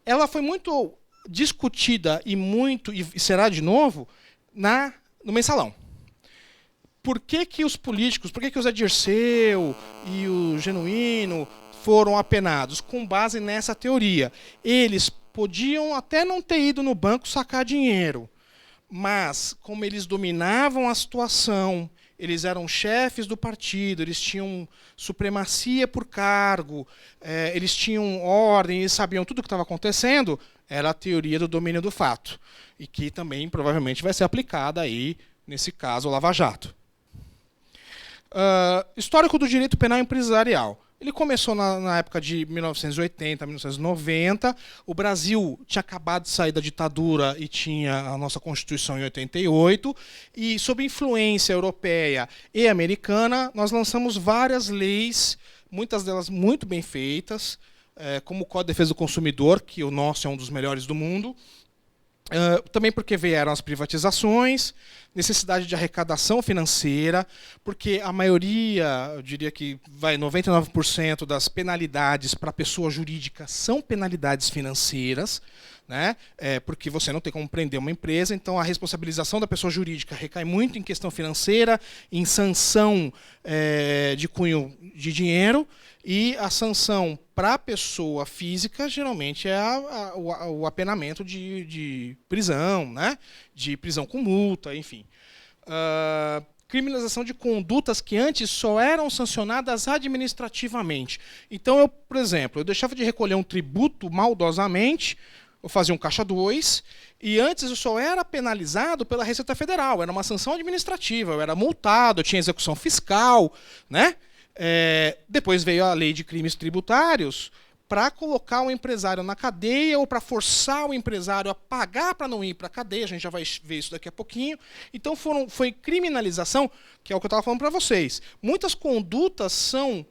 Ela foi muito discutida e será de novo, no Mensalão. Por que os políticos, por que o Zé Dirceu e o Genuíno foram apenados? Com base nessa teoria. Eles podiam até não ter ido no banco sacar dinheiro, mas como eles dominavam a situação, eles eram chefes do partido, eles tinham supremacia por cargo, eles tinham ordem, eles sabiam tudo o que estava acontecendo, era a teoria do domínio do fato, e que também provavelmente vai ser aplicada aí, nesse caso, ao Lava Jato. Histórico do direito penal empresarial. Ele começou na época de 1980, 1990. O Brasil tinha acabado de sair da ditadura e tinha a nossa Constituição em 88. E, sob influência europeia e americana, nós lançamos várias leis, muitas delas muito bem feitas, como o Código de Defesa do Consumidor, que o nosso é um dos melhores do mundo. Também porque vieram as privatizações, necessidade de arrecadação financeira, porque a maioria, eu diria que 99% das penalidades para a pessoa jurídica são penalidades financeiras, né? Porque você não tem como prender uma empresa, então a responsabilização da pessoa jurídica recai muito em questão financeira, em sanção de cunho de dinheiro, e a sanção para a pessoa física geralmente é o apenamento de prisão, né? De prisão com multa, enfim. Criminalização de condutas que antes só eram sancionadas administrativamente. Então, por exemplo, eu deixava de recolher um tributo maldosamente, eu fazia um caixa 2, e antes eu só era penalizado pela Receita Federal, era uma sanção administrativa, eu era multado, eu tinha execução fiscal, né? Depois veio a lei de crimes tributários para colocar o empresário na cadeia ou para forçar o empresário a pagar para não ir para a cadeia. A gente já vai ver isso daqui a pouquinho. Então foi criminalização, que é o que eu estava falando para vocês. Muitas condutas são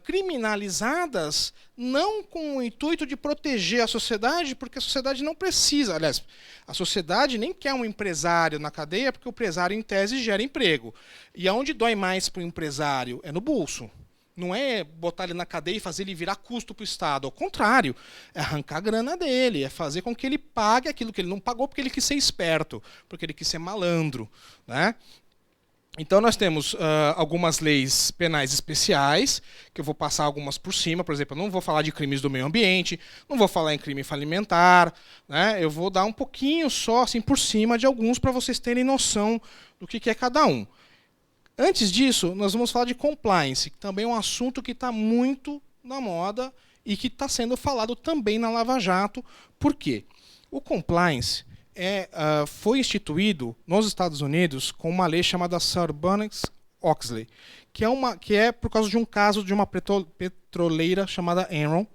criminalizadas não com o intuito de proteger a sociedade, porque a sociedade não precisa. Aliás, a sociedade nem quer um empresário na cadeia, porque o empresário, em tese, gera emprego. E aonde dói mais para o empresário? É no bolso. Não é botar ele na cadeia e fazer ele virar custo para o Estado. Ao contrário, é arrancar a grana dele, é fazer com que ele pague aquilo que ele não pagou porque ele quis ser esperto, porque ele quis ser malandro, né? Então, nós temos algumas leis penais especiais, que eu vou passar algumas por cima. Por exemplo, eu não vou falar de crimes do meio ambiente, não vou falar em crime falimentar, né? Eu vou dar um pouquinho só, assim, por cima de alguns, para vocês terem noção do que é cada um. Antes disso, nós vamos falar de compliance, que também é um assunto que está muito na moda e que está sendo falado também na Lava Jato. Por quê? O compliance foi instituído nos Estados Unidos com uma lei chamada Sarbanes-Oxley, que é por causa de um caso de uma petroleira chamada Enron,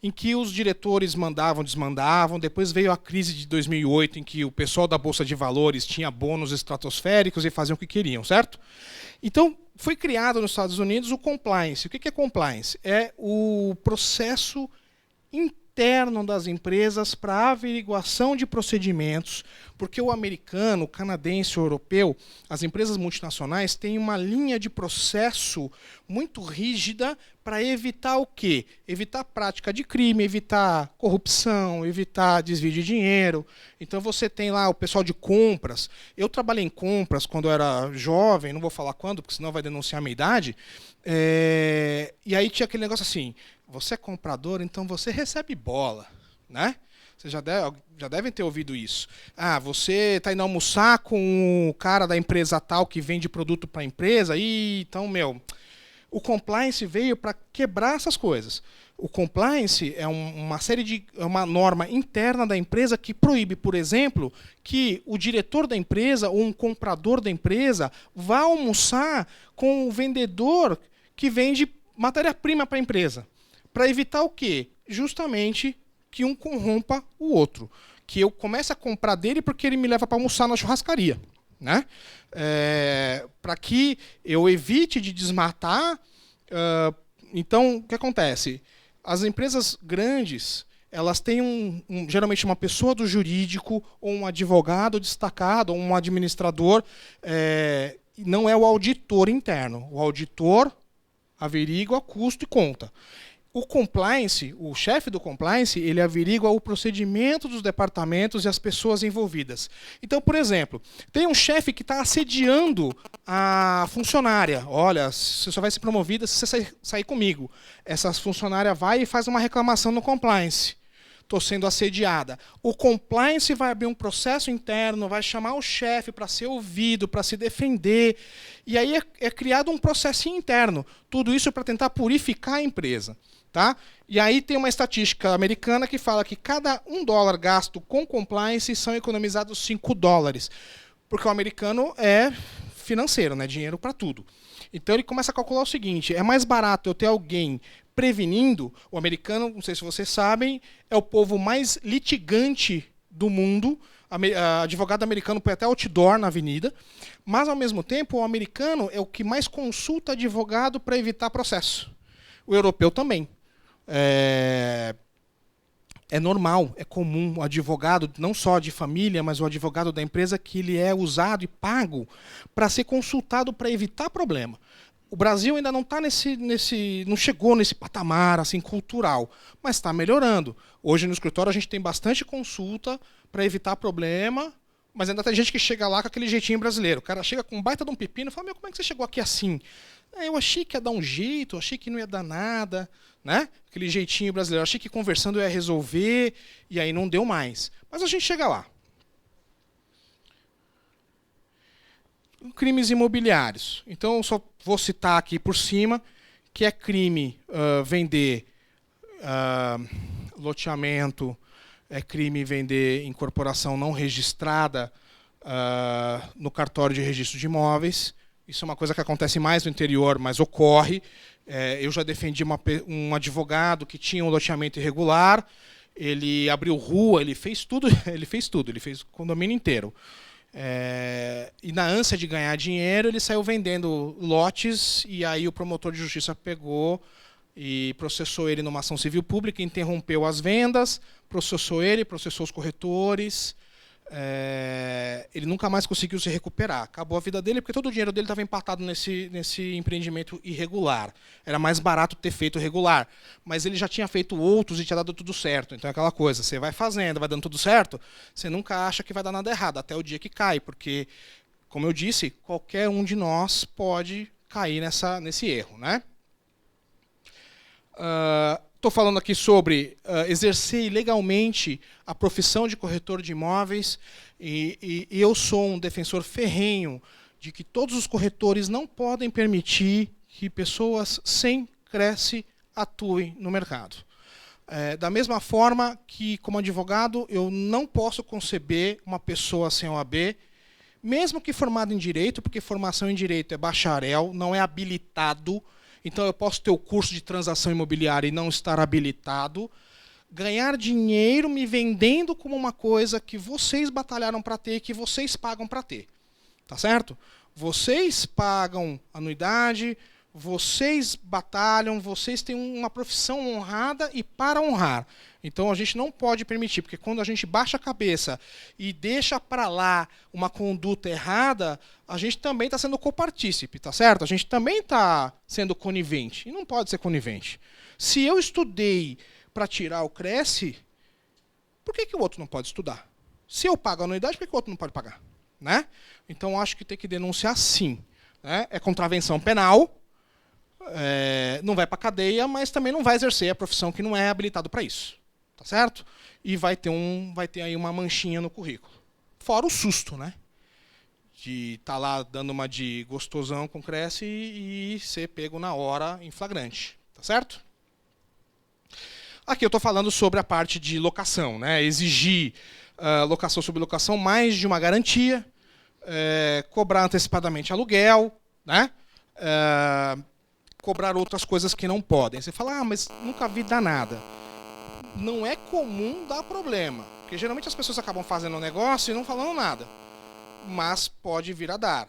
em que os diretores mandavam, desmandavam. Depois veio a crise de 2008, em que o pessoal da Bolsa de Valores tinha bônus estratosféricos e faziam o que queriam, certo? Então, foi criado nos Estados Unidos o compliance. O que é compliance? É o processo interno das empresas para averiguação de procedimentos, porque o americano, o canadense, o europeu, as empresas multinacionais têm uma linha de processo muito rígida para evitar o quê? Evitar prática de crime, evitar corrupção, evitar desvio de dinheiro. Então você tem lá o pessoal de compras. Eu trabalhei em compras quando eu era jovem, não vou falar quando, porque senão vai denunciar a minha idade. E aí tinha aquele negócio assim, você é comprador, então você recebe bola, né? Vocês já devem ter ouvido isso. Ah, você está indo almoçar com o cara da empresa tal que vende produto para a empresa, então, o compliance veio para quebrar essas coisas. O compliance é uma norma interna da empresa que proíbe, por exemplo, que o diretor da empresa ou um comprador da empresa vá almoçar com o vendedor que vende matéria-prima para a empresa. Para evitar o quê? Justamente que um corrompa o outro. Que eu comece a comprar dele porque ele me leva para almoçar na churrascaria. Né? Para que eu evite de desmatar. Então, o que acontece? As empresas grandes, elas têm geralmente uma pessoa do jurídico, ou um advogado destacado, ou um administrador. Não é o auditor interno. O auditor averigua custo e conta. O compliance, o chefe do compliance, ele averigua o procedimento dos departamentos e as pessoas envolvidas. Então, por exemplo, tem um chefe que está assediando a funcionária. Olha, você só vai ser promovida se você sair comigo. Essa funcionária vai e faz uma reclamação no compliance. Estou sendo assediada. O compliance vai abrir um processo interno, vai chamar o chefe para ser ouvido, para se defender. E aí é criado um processo interno. Tudo isso para tentar purificar a empresa. Tá? E aí tem uma estatística americana que fala que cada $1 gasto com compliance são economizados $5. Porque o americano é financeiro, né? Dinheiro para tudo. Então ele começa a calcular o seguinte, é mais barato eu ter alguém prevenindo. O americano, não sei se vocês sabem, é o povo mais litigante do mundo. Advogado americano põe até outdoor na avenida. Mas, ao mesmo tempo, o americano é o que mais consulta advogado para evitar processo. O europeu também. É normal, é comum o advogado, não só de família, mas o advogado da empresa, que ele é usado e pago para ser consultado para evitar problema. O Brasil ainda não está não chegou nesse patamar assim cultural, mas está melhorando. Hoje no escritório a gente tem bastante consulta para evitar problema, mas ainda tem gente que chega lá com aquele jeitinho brasileiro. O cara chega com um baita de um pepino e fala, como é que você chegou aqui assim? Eu achei que ia dar um jeito, achei que não ia dar nada, né? Aquele jeitinho brasileiro, achei que conversando ia resolver, e aí não deu mais. Mas a gente chega lá. Crimes imobiliários. Então, eu só vou citar aqui por cima, que é crime vender loteamento, é crime vender incorporação não registrada no cartório de registro de imóveis. Isso é uma coisa que acontece mais no interior, mas ocorre. Eu já defendi um advogado que tinha um loteamento irregular, ele abriu rua, ele fez tudo, ele fez o condomínio inteiro. E na ânsia de ganhar dinheiro, ele saiu vendendo lotes, e aí o promotor de justiça pegou e processou ele numa ação civil pública, interrompeu as vendas, processou ele, processou os corretores. Ele nunca mais conseguiu se recuperar. Acabou a vida dele porque todo o dinheiro dele estava empatado nesse empreendimento irregular. Era mais barato ter feito regular. Mas ele já tinha feito outros e tinha dado tudo certo. Então é aquela coisa, você vai fazendo, vai dando tudo certo, você nunca acha que vai dar nada errado, até o dia que cai. Porque, como eu disse, qualquer um de nós pode cair nesse erro. Né? Estou falando aqui sobre exercer ilegalmente a profissão de corretor de imóveis, e eu sou um defensor ferrenho de que todos os corretores não podem permitir que pessoas sem Cresce atuem no mercado. Da mesma forma que, como advogado, eu não posso conceber uma pessoa sem OAB, mesmo que formado em Direito, porque formação em Direito é bacharel, não é habilitado. Então, eu posso ter o curso de transação imobiliária e não estar habilitado. Ganhar dinheiro me vendendo como uma coisa que vocês batalharam para ter, que vocês pagam para ter. Tá certo? Vocês pagam anuidade, vocês batalham, vocês têm uma profissão honrada e para honrar. Então a gente não pode permitir, porque quando a gente baixa a cabeça e deixa para lá uma conduta errada, a gente também está sendo copartícipe, tá certo? A gente também está sendo conivente, e não pode ser conivente. Se eu estudei para tirar o Cresce, por que o outro não pode estudar? Se eu pago a anuidade, por que o outro não pode pagar? Né? Então, acho que tem que denunciar sim. Né? É contravenção penal, não vai para a cadeia, mas também não vai exercer a profissão que não é habilitado para isso. Tá certo? E vai ter aí uma manchinha no currículo. Fora o susto, né? De estar lá dando uma de gostosão com Cresce e ser pego na hora em flagrante. Tá certo? Aqui eu estou falando sobre a parte de locação, né? Exigir locação sobre locação, mais de uma garantia, cobrar antecipadamente aluguel, né? Cobrar outras coisas que não podem. Você fala, mas nunca vi dar nada. Não é comum dar problema, porque geralmente as pessoas acabam fazendo um negócio e não falando nada, mas pode vir a dar.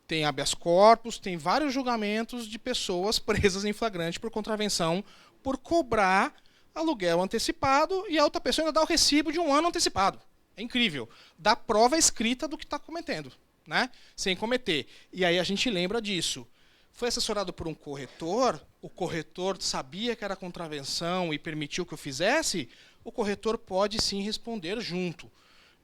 Tem habeas corpus, tem vários julgamentos de pessoas presas em flagrante por contravenção, por cobrar aluguel antecipado e a outra pessoa ainda dá o recibo de um ano antecipado. É incrível. Dá prova escrita do que está cometendo, né? Sem cometer. E aí a gente lembra disso. Foi assessorado por um corretor, o corretor sabia que era contravenção e permitiu que eu fizesse, o corretor pode sim responder junto.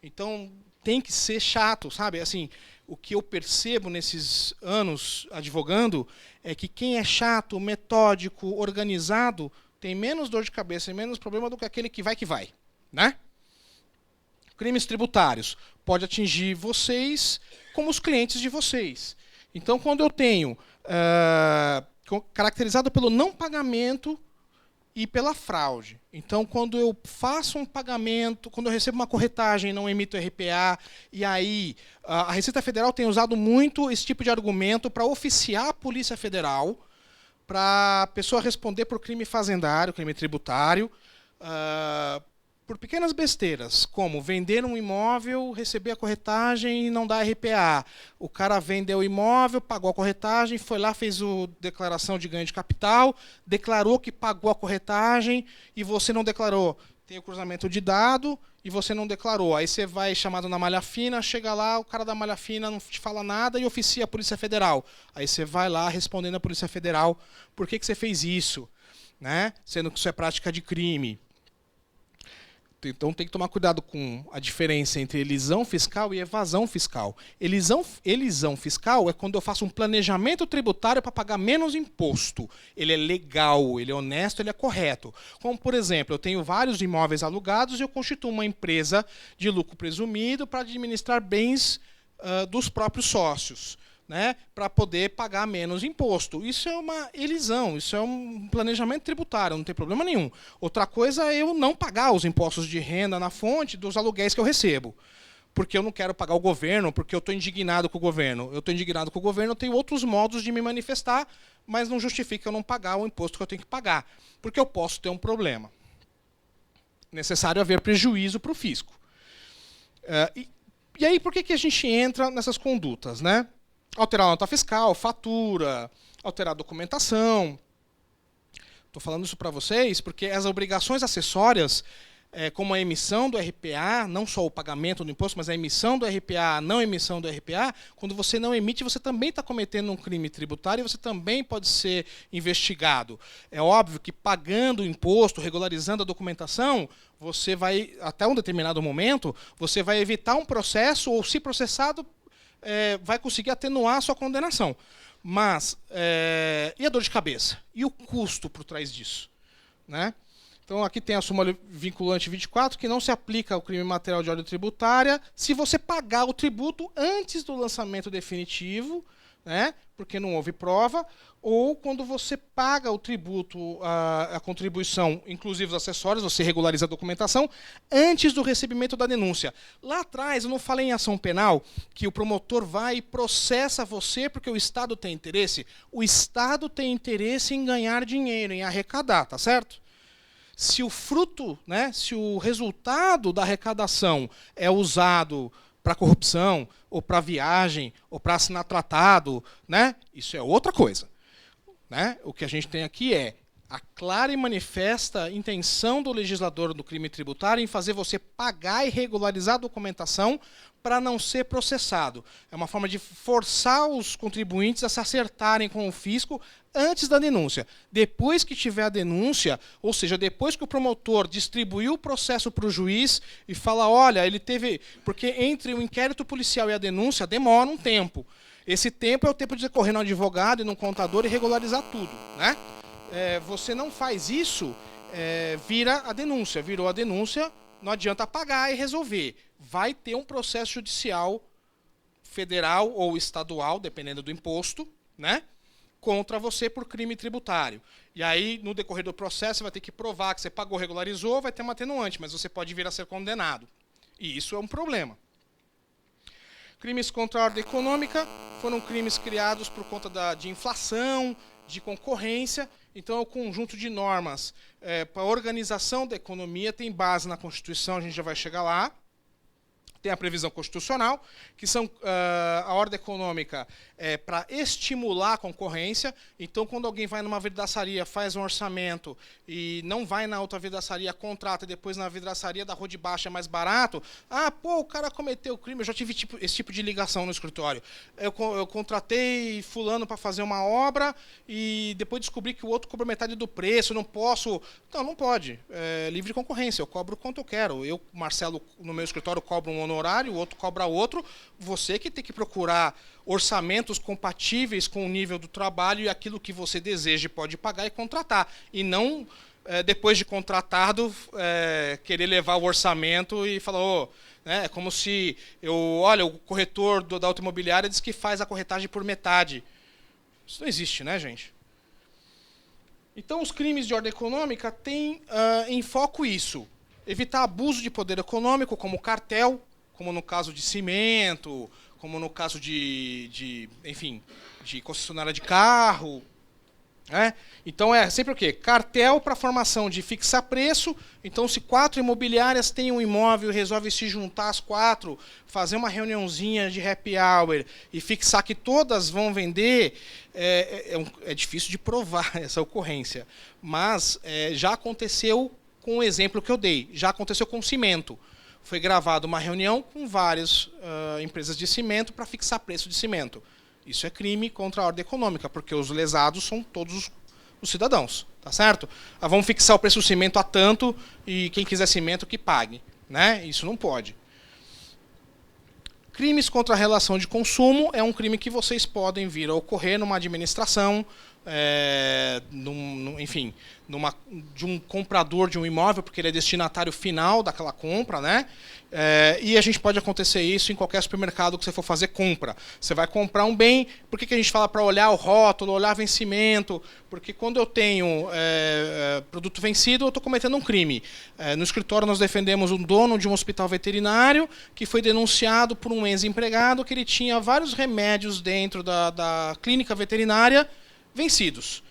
Então, tem que ser chato, sabe? Assim, o que eu percebo nesses anos advogando é que quem é chato, metódico, organizado, tem menos dor de cabeça e menos problema do que aquele que vai, né? Crimes tributários. Pode atingir vocês como os clientes de vocês. Então, quando eu tenho caracterizado pelo não pagamento e pela fraude. Então, quando eu faço um pagamento, quando eu recebo uma corretagem e não emito RPA, e aí a Receita Federal tem usado muito esse tipo de argumento para oficiar a Polícia Federal, para a pessoa responder por crime fazendário, crime tributário, por pequenas besteiras, como vender um imóvel, receber a corretagem e não dar RPA. O cara vendeu o imóvel, pagou a corretagem, foi lá, fez a declaração de ganho de capital, declarou que pagou a corretagem e você não declarou. Tem o cruzamento de dado e você não declarou. Aí você vai chamado na malha fina, chega lá, o cara da malha fina não te fala nada e oficia a Polícia Federal. Aí você vai lá respondendo à Polícia Federal por que você fez isso, né? Sendo que isso é prática de crime. Então tem que tomar cuidado com a diferença entre elisão fiscal e evasão fiscal. Elisão fiscal é quando eu faço um planejamento tributário para pagar menos imposto. Ele é legal, ele é honesto, ele é correto. Como, por exemplo, eu tenho vários imóveis alugados e eu constituo uma empresa de lucro presumido para administrar bens dos próprios sócios, né, para poder pagar menos imposto. Isso é uma elisão, isso é um planejamento tributário, não tem problema nenhum. Outra coisa é eu não pagar os impostos de renda na fonte dos aluguéis que eu recebo, porque eu não quero pagar o governo, porque eu estou indignado com o governo. Eu estou indignado com o governo, eu tenho outros modos de me manifestar, mas não justifica eu não pagar o imposto que eu tenho que pagar, porque eu posso ter um problema. Necessário haver prejuízo para o fisco. E aí, por que a gente entra nessas condutas, né? Alterar a nota fiscal, fatura, alterar a documentação. Estou falando isso para vocês porque as obrigações acessórias, como a emissão do RPA, não só o pagamento do imposto, mas a emissão do RPA, a não emissão do RPA, quando você não emite, você também está cometendo um crime tributário e você também pode ser investigado. É óbvio que pagando o imposto, regularizando a documentação, você vai, até um determinado momento, você vai evitar um processo ou, se processado, vai conseguir atenuar a sua condenação. Mas, e a dor de cabeça? E o custo por trás disso? Né? Então, aqui tem a súmula vinculante 24, que não se aplica ao crime material de ordem tributária se você pagar o tributo antes do lançamento definitivo né, porque não houve prova, ou quando você paga o tributo, a contribuição, inclusive os acessórios, você regulariza a documentação, antes do recebimento da denúncia. Lá atrás, eu não falei em ação penal, que o promotor vai e processa você porque o Estado tem interesse? O Estado tem interesse em ganhar dinheiro, em arrecadar, tá certo? Se o fruto, né, se o resultado da arrecadação é usado para corrupção, ou para viagem, ou para assinar tratado, né, isso é outra coisa. Né? O que a gente tem aqui é a clara e manifesta intenção do legislador do crime tributário em fazer você pagar e regularizar a documentação para não ser processado. É uma forma de forçar os contribuintes a se acertarem com o fisco antes da denúncia. Depois que tiver a denúncia, ou seja, depois que o promotor distribuiu o processo para o juiz e fala, olha, ele teve... Porque entre o inquérito policial e a denúncia demora um tempo. Esse tempo é o tempo de correr no advogado e no contador e regularizar tudo. Né? Você não faz isso, vira a denúncia. Virou a denúncia, não adianta pagar e resolver. Vai ter um processo judicial federal ou estadual, dependendo do imposto, né, contra você por crime tributário. E aí, no decorrer do processo, você vai ter que provar que você pagou, regularizou, vai ter uma atenuante, mas você pode vir a ser condenado. E isso é um problema. Crimes contra a ordem econômica foram crimes criados por conta de inflação, de concorrência. Então, é um conjunto de normas para a organização da economia, tem base na Constituição, a gente já vai chegar lá. Tem a previsão constitucional, que são a ordem econômica para estimular a concorrência. Então, quando alguém vai numa vidraçaria, faz um orçamento e não vai na outra vidraçaria, contrata, e depois na vidraçaria da rua de baixo é mais barato, o cara cometeu crime. Eu já tive esse tipo de ligação no escritório. Eu contratei fulano para fazer uma obra e depois descobri que o outro cobrou metade do preço, não posso... Não pode. É livre concorrência, eu cobro quanto eu quero. Eu, Marcelo, no meu escritório, cobro um honorário, o outro cobra outro. Você que tem que procurar orçamentos compatíveis com o nível do trabalho e aquilo que você deseja e pode pagar e contratar. E não, depois de contratado, querer levar o orçamento e falar... É como se... Olha, o corretor da automobiliária diz que faz a corretagem por metade. Isso não existe, né, gente? Então, os crimes de ordem econômica têm em foco isso. Evitar abuso de poder econômico, como cartel, como no caso de cimento, como no caso de concessionária de carro. Né? Então, é sempre o quê? Cartel para formação de fixar preço. Então, se 4 imobiliárias têm um imóvel e resolvem se juntar as 4, fazer uma reuniãozinha de happy hour e fixar que todas vão vender, é difícil de provar essa ocorrência. Mas já aconteceu com o exemplo que eu dei. Já aconteceu com cimento. Foi gravada uma reunião com várias empresas de cimento para fixar preço de cimento. Isso é crime contra a ordem econômica, porque os lesados são todos os cidadãos, tá certo? Vamos fixar o preço do cimento a tanto e quem quiser cimento que pague, né? Isso não pode. Crimes contra a relação de consumo é um crime que vocês podem vir a ocorrer numa administração, de um comprador de um imóvel, porque ele é destinatário final daquela compra, né? E a gente pode acontecer isso em qualquer supermercado que você for fazer compra. Você vai comprar um bem, por que a gente fala para olhar o rótulo, olhar vencimento? Porque quando eu tenho produto vencido, eu estou cometendo um crime. No escritório nós defendemos um dono de um hospital veterinário que foi denunciado por um ex-empregado que ele tinha vários remédios dentro da clínica veterinária vencidos.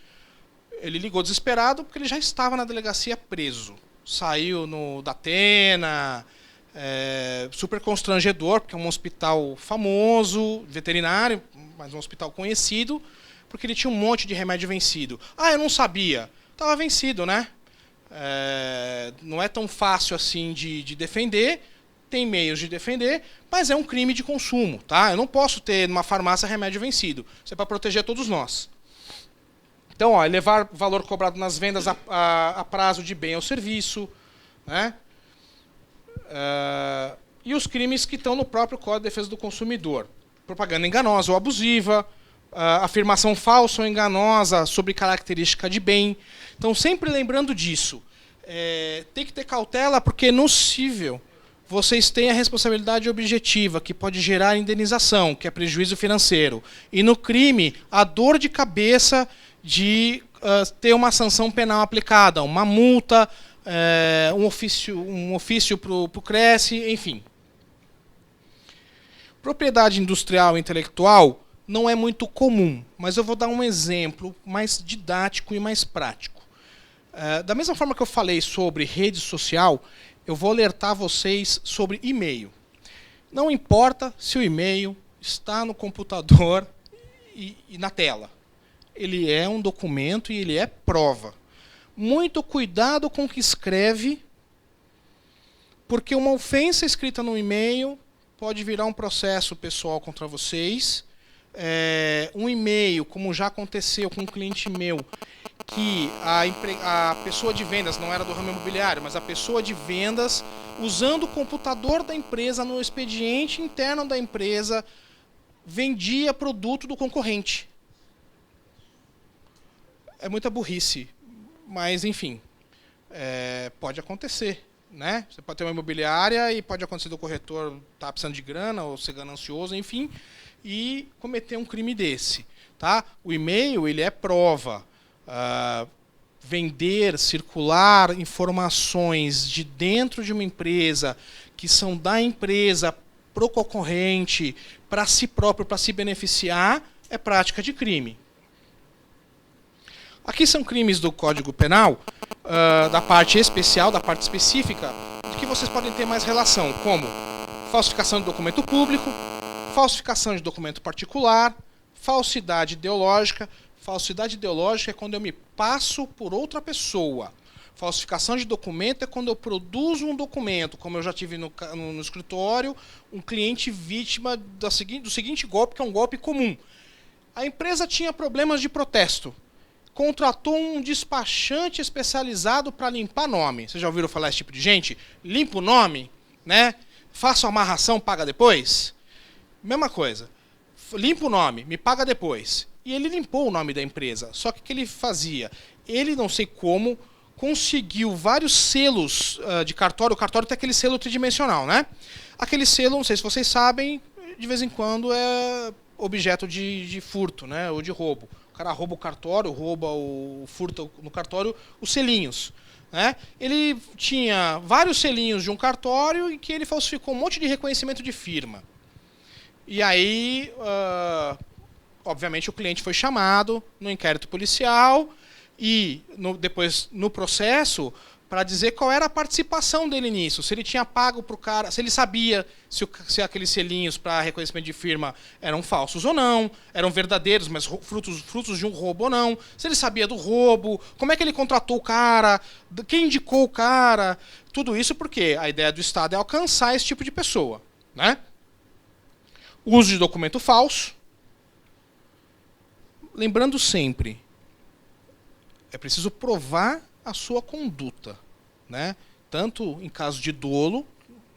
Ele ligou desesperado porque ele já estava na delegacia preso. Saiu no Datena, super constrangedor, porque é um hospital famoso, veterinário, mas um hospital conhecido, porque ele tinha um monte de remédio vencido. Eu não sabia. Estava vencido, né? Não é tão fácil assim de defender, tem meios de defender, mas é um crime de consumo, tá? Eu não posso ter numa farmácia remédio vencido. Isso é para proteger todos nós. Então, elevar valor cobrado nas vendas a prazo de bem ou serviço, né? E os crimes que estão no próprio Código de Defesa do Consumidor. Propaganda enganosa ou abusiva, afirmação falsa ou enganosa sobre característica de bem. Então, sempre lembrando disso. Tem que ter cautela, porque é nocível vocês têm a responsabilidade objetiva, que pode gerar indenização, que é prejuízo financeiro. E no crime, a dor de cabeça de ter uma sanção penal aplicada, uma multa, um ofício para o Cresce, enfim. Propriedade industrial e intelectual não é muito comum, mas eu vou dar um exemplo mais didático e mais prático. Da mesma forma que eu falei sobre rede social, eu vou alertar vocês sobre e-mail. Não importa se o e-mail está no computador e na tela. Ele é um documento e ele é prova. Muito cuidado com o que escreve, porque uma ofensa escrita no e-mail pode virar um processo pessoal contra vocês. Um e-mail, como já aconteceu com um cliente meu, que a pessoa de vendas, não era do ramo imobiliário, mas a pessoa de vendas, usando o computador da empresa no expediente interno da empresa, vendia produto do concorrente. É muita burrice, mas enfim, pode acontecer. Né? Você pode ter uma imobiliária e pode acontecer do corretor estar precisando de grana ou ser ganancioso, enfim, e cometer um crime desse. Tá? O e-mail ele é prova. Vender, circular informações de dentro de uma empresa que são da empresa para o concorrente, para si próprio, para se beneficiar, é prática de crime. Aqui são crimes do Código Penal, da parte especial, da parte específica, de que vocês podem ter mais relação, como falsificação de documento público, falsificação de documento particular, falsidade ideológica. Falsidade ideológica é quando eu me passo por outra pessoa. Falsificação de documento é quando eu produzo um documento, como eu já tive no escritório, um cliente vítima do seguinte golpe, que é um golpe comum. A empresa tinha problemas de protesto. Contratou um despachante especializado para limpar nome. Vocês já ouviram falar esse tipo de gente? Limpa o nome, né? Faça a amarração, paga depois. Mesma coisa. Limpa o nome, me paga depois. E ele limpou o nome da empresa. Só que o que ele fazia? Ele, não sei como, conseguiu vários selos de cartório. O cartório tem aquele selo tridimensional, né? Aquele selo, não sei se vocês sabem, de vez em quando é objeto de furto, né? Ou de roubo. O cara rouba o cartório, furta no cartório os selinhos. Né? Ele tinha vários selinhos de um cartório em que ele falsificou um monte de reconhecimento de firma. E aí, obviamente, o cliente foi chamado no inquérito policial e depois no processo para dizer qual era a participação dele nisso. Se ele tinha pago para o cara, se ele sabia se aqueles selinhos para reconhecimento de firma eram falsos ou não, eram verdadeiros, mas frutos de um roubo ou não, se ele sabia do roubo, como é que ele contratou o cara, quem indicou o cara, tudo isso porque a ideia do Estado é alcançar esse tipo de pessoa. Né? Uso de documento falso. Lembrando sempre, é preciso provar a sua conduta, né? Tanto em caso de dolo,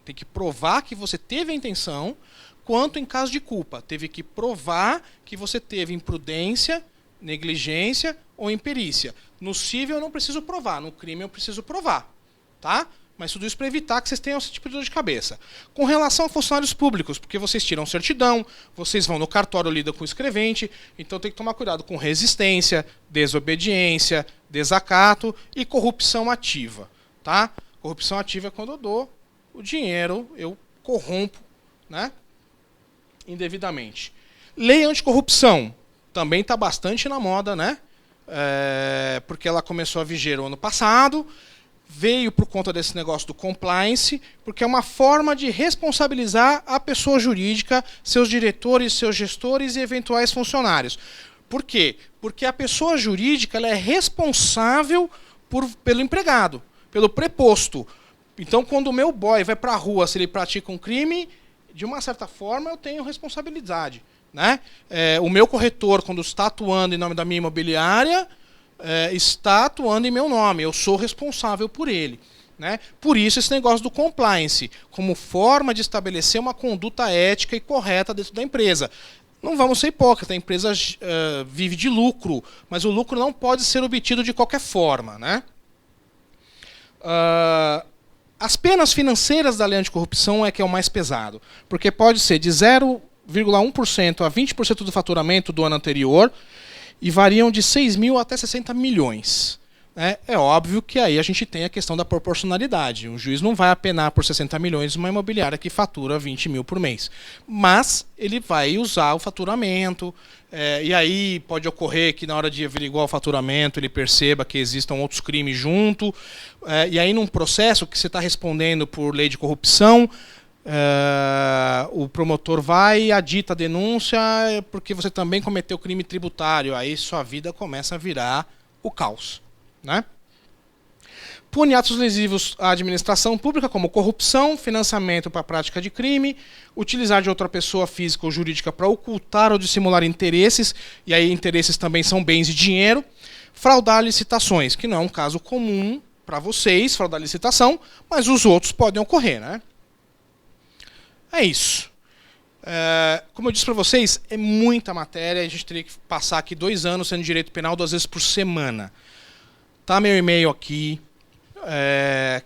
tem que provar que você teve a intenção, quanto em caso de culpa, teve que provar que você teve imprudência, negligência ou imperícia. No cível eu não preciso provar, no crime eu preciso provar, tá? Mas tudo isso para evitar que vocês tenham esse tipo de dor de cabeça. Com relação a funcionários públicos, porque vocês tiram certidão, vocês vão no cartório, lidam com o escrevente, então tem que tomar cuidado com resistência, desobediência, desacato e corrupção ativa. Tá? Corrupção ativa é quando eu dou o dinheiro, eu corrompo, né? Indevidamente. Lei anticorrupção também está bastante na moda, né? Porque ela começou a viger o ano passado. Veio por conta desse negócio do compliance, porque é uma forma de responsabilizar a pessoa jurídica, seus diretores, seus gestores e eventuais funcionários. Por quê? Porque a pessoa jurídica ela é responsável pelo empregado, pelo preposto. Então, quando o meu boy vai para a rua, se ele pratica um crime, de uma certa forma eu tenho responsabilidade. Né? O meu corretor, quando está atuando em nome da minha imobiliária, está atuando em meu nome, eu sou responsável por ele. Né? Por isso esse negócio do compliance, como forma de estabelecer uma conduta ética e correta dentro da empresa. Não vamos ser hipócritas, a empresa vive de lucro, mas o lucro não pode ser obtido de qualquer forma. Né? As penas financeiras da lei anticorrupção é que é o mais pesado, porque pode ser de 0,1% a 20% do faturamento do ano anterior e variam de 6 mil até 60 milhões. É óbvio que aí a gente tem a questão da proporcionalidade. O juiz não vai apenar por 60 milhões uma imobiliária que fatura 20 mil por mês. Mas ele vai usar o faturamento, e aí pode ocorrer que na hora de averiguar o faturamento ele perceba que existam outros crimes junto, e aí num processo que você está respondendo por lei de corrupção, o promotor vai e adita a denúncia porque você também cometeu crime tributário. Aí sua vida começa a virar o caos. Né? Pune atos lesivos à administração pública, como corrupção, financiamento para a prática de crime, utilizar de outra pessoa física ou jurídica para ocultar ou dissimular interesses, e aí interesses também são bens e dinheiro, fraudar licitações, que não é um caso comum para vocês, fraudar licitação, mas os outros podem ocorrer. Né? É isso. Como eu disse para vocês, é muita matéria, a gente teria que passar aqui 2 anos sendo direito penal 2 vezes por semana. Tá meu e-mail aqui.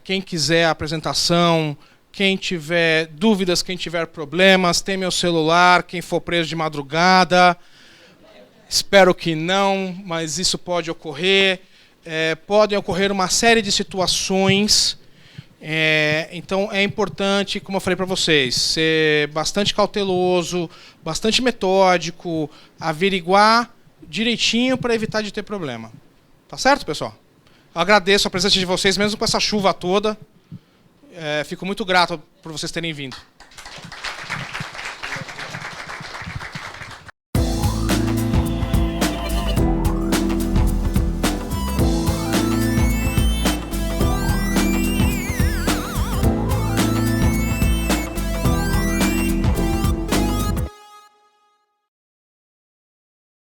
Quem quiser a apresentação, quem tiver dúvidas, quem tiver problemas, tem meu celular, quem for preso de madrugada. Espero que não, mas isso pode ocorrer. Podem ocorrer uma série de situações. Então é importante, como eu falei para vocês, ser bastante cauteloso, bastante metódico, averiguar direitinho para evitar de ter problema. Tá certo, pessoal? Eu agradeço a presença de vocês, mesmo com essa chuva toda. Fico muito grato por vocês terem vindo.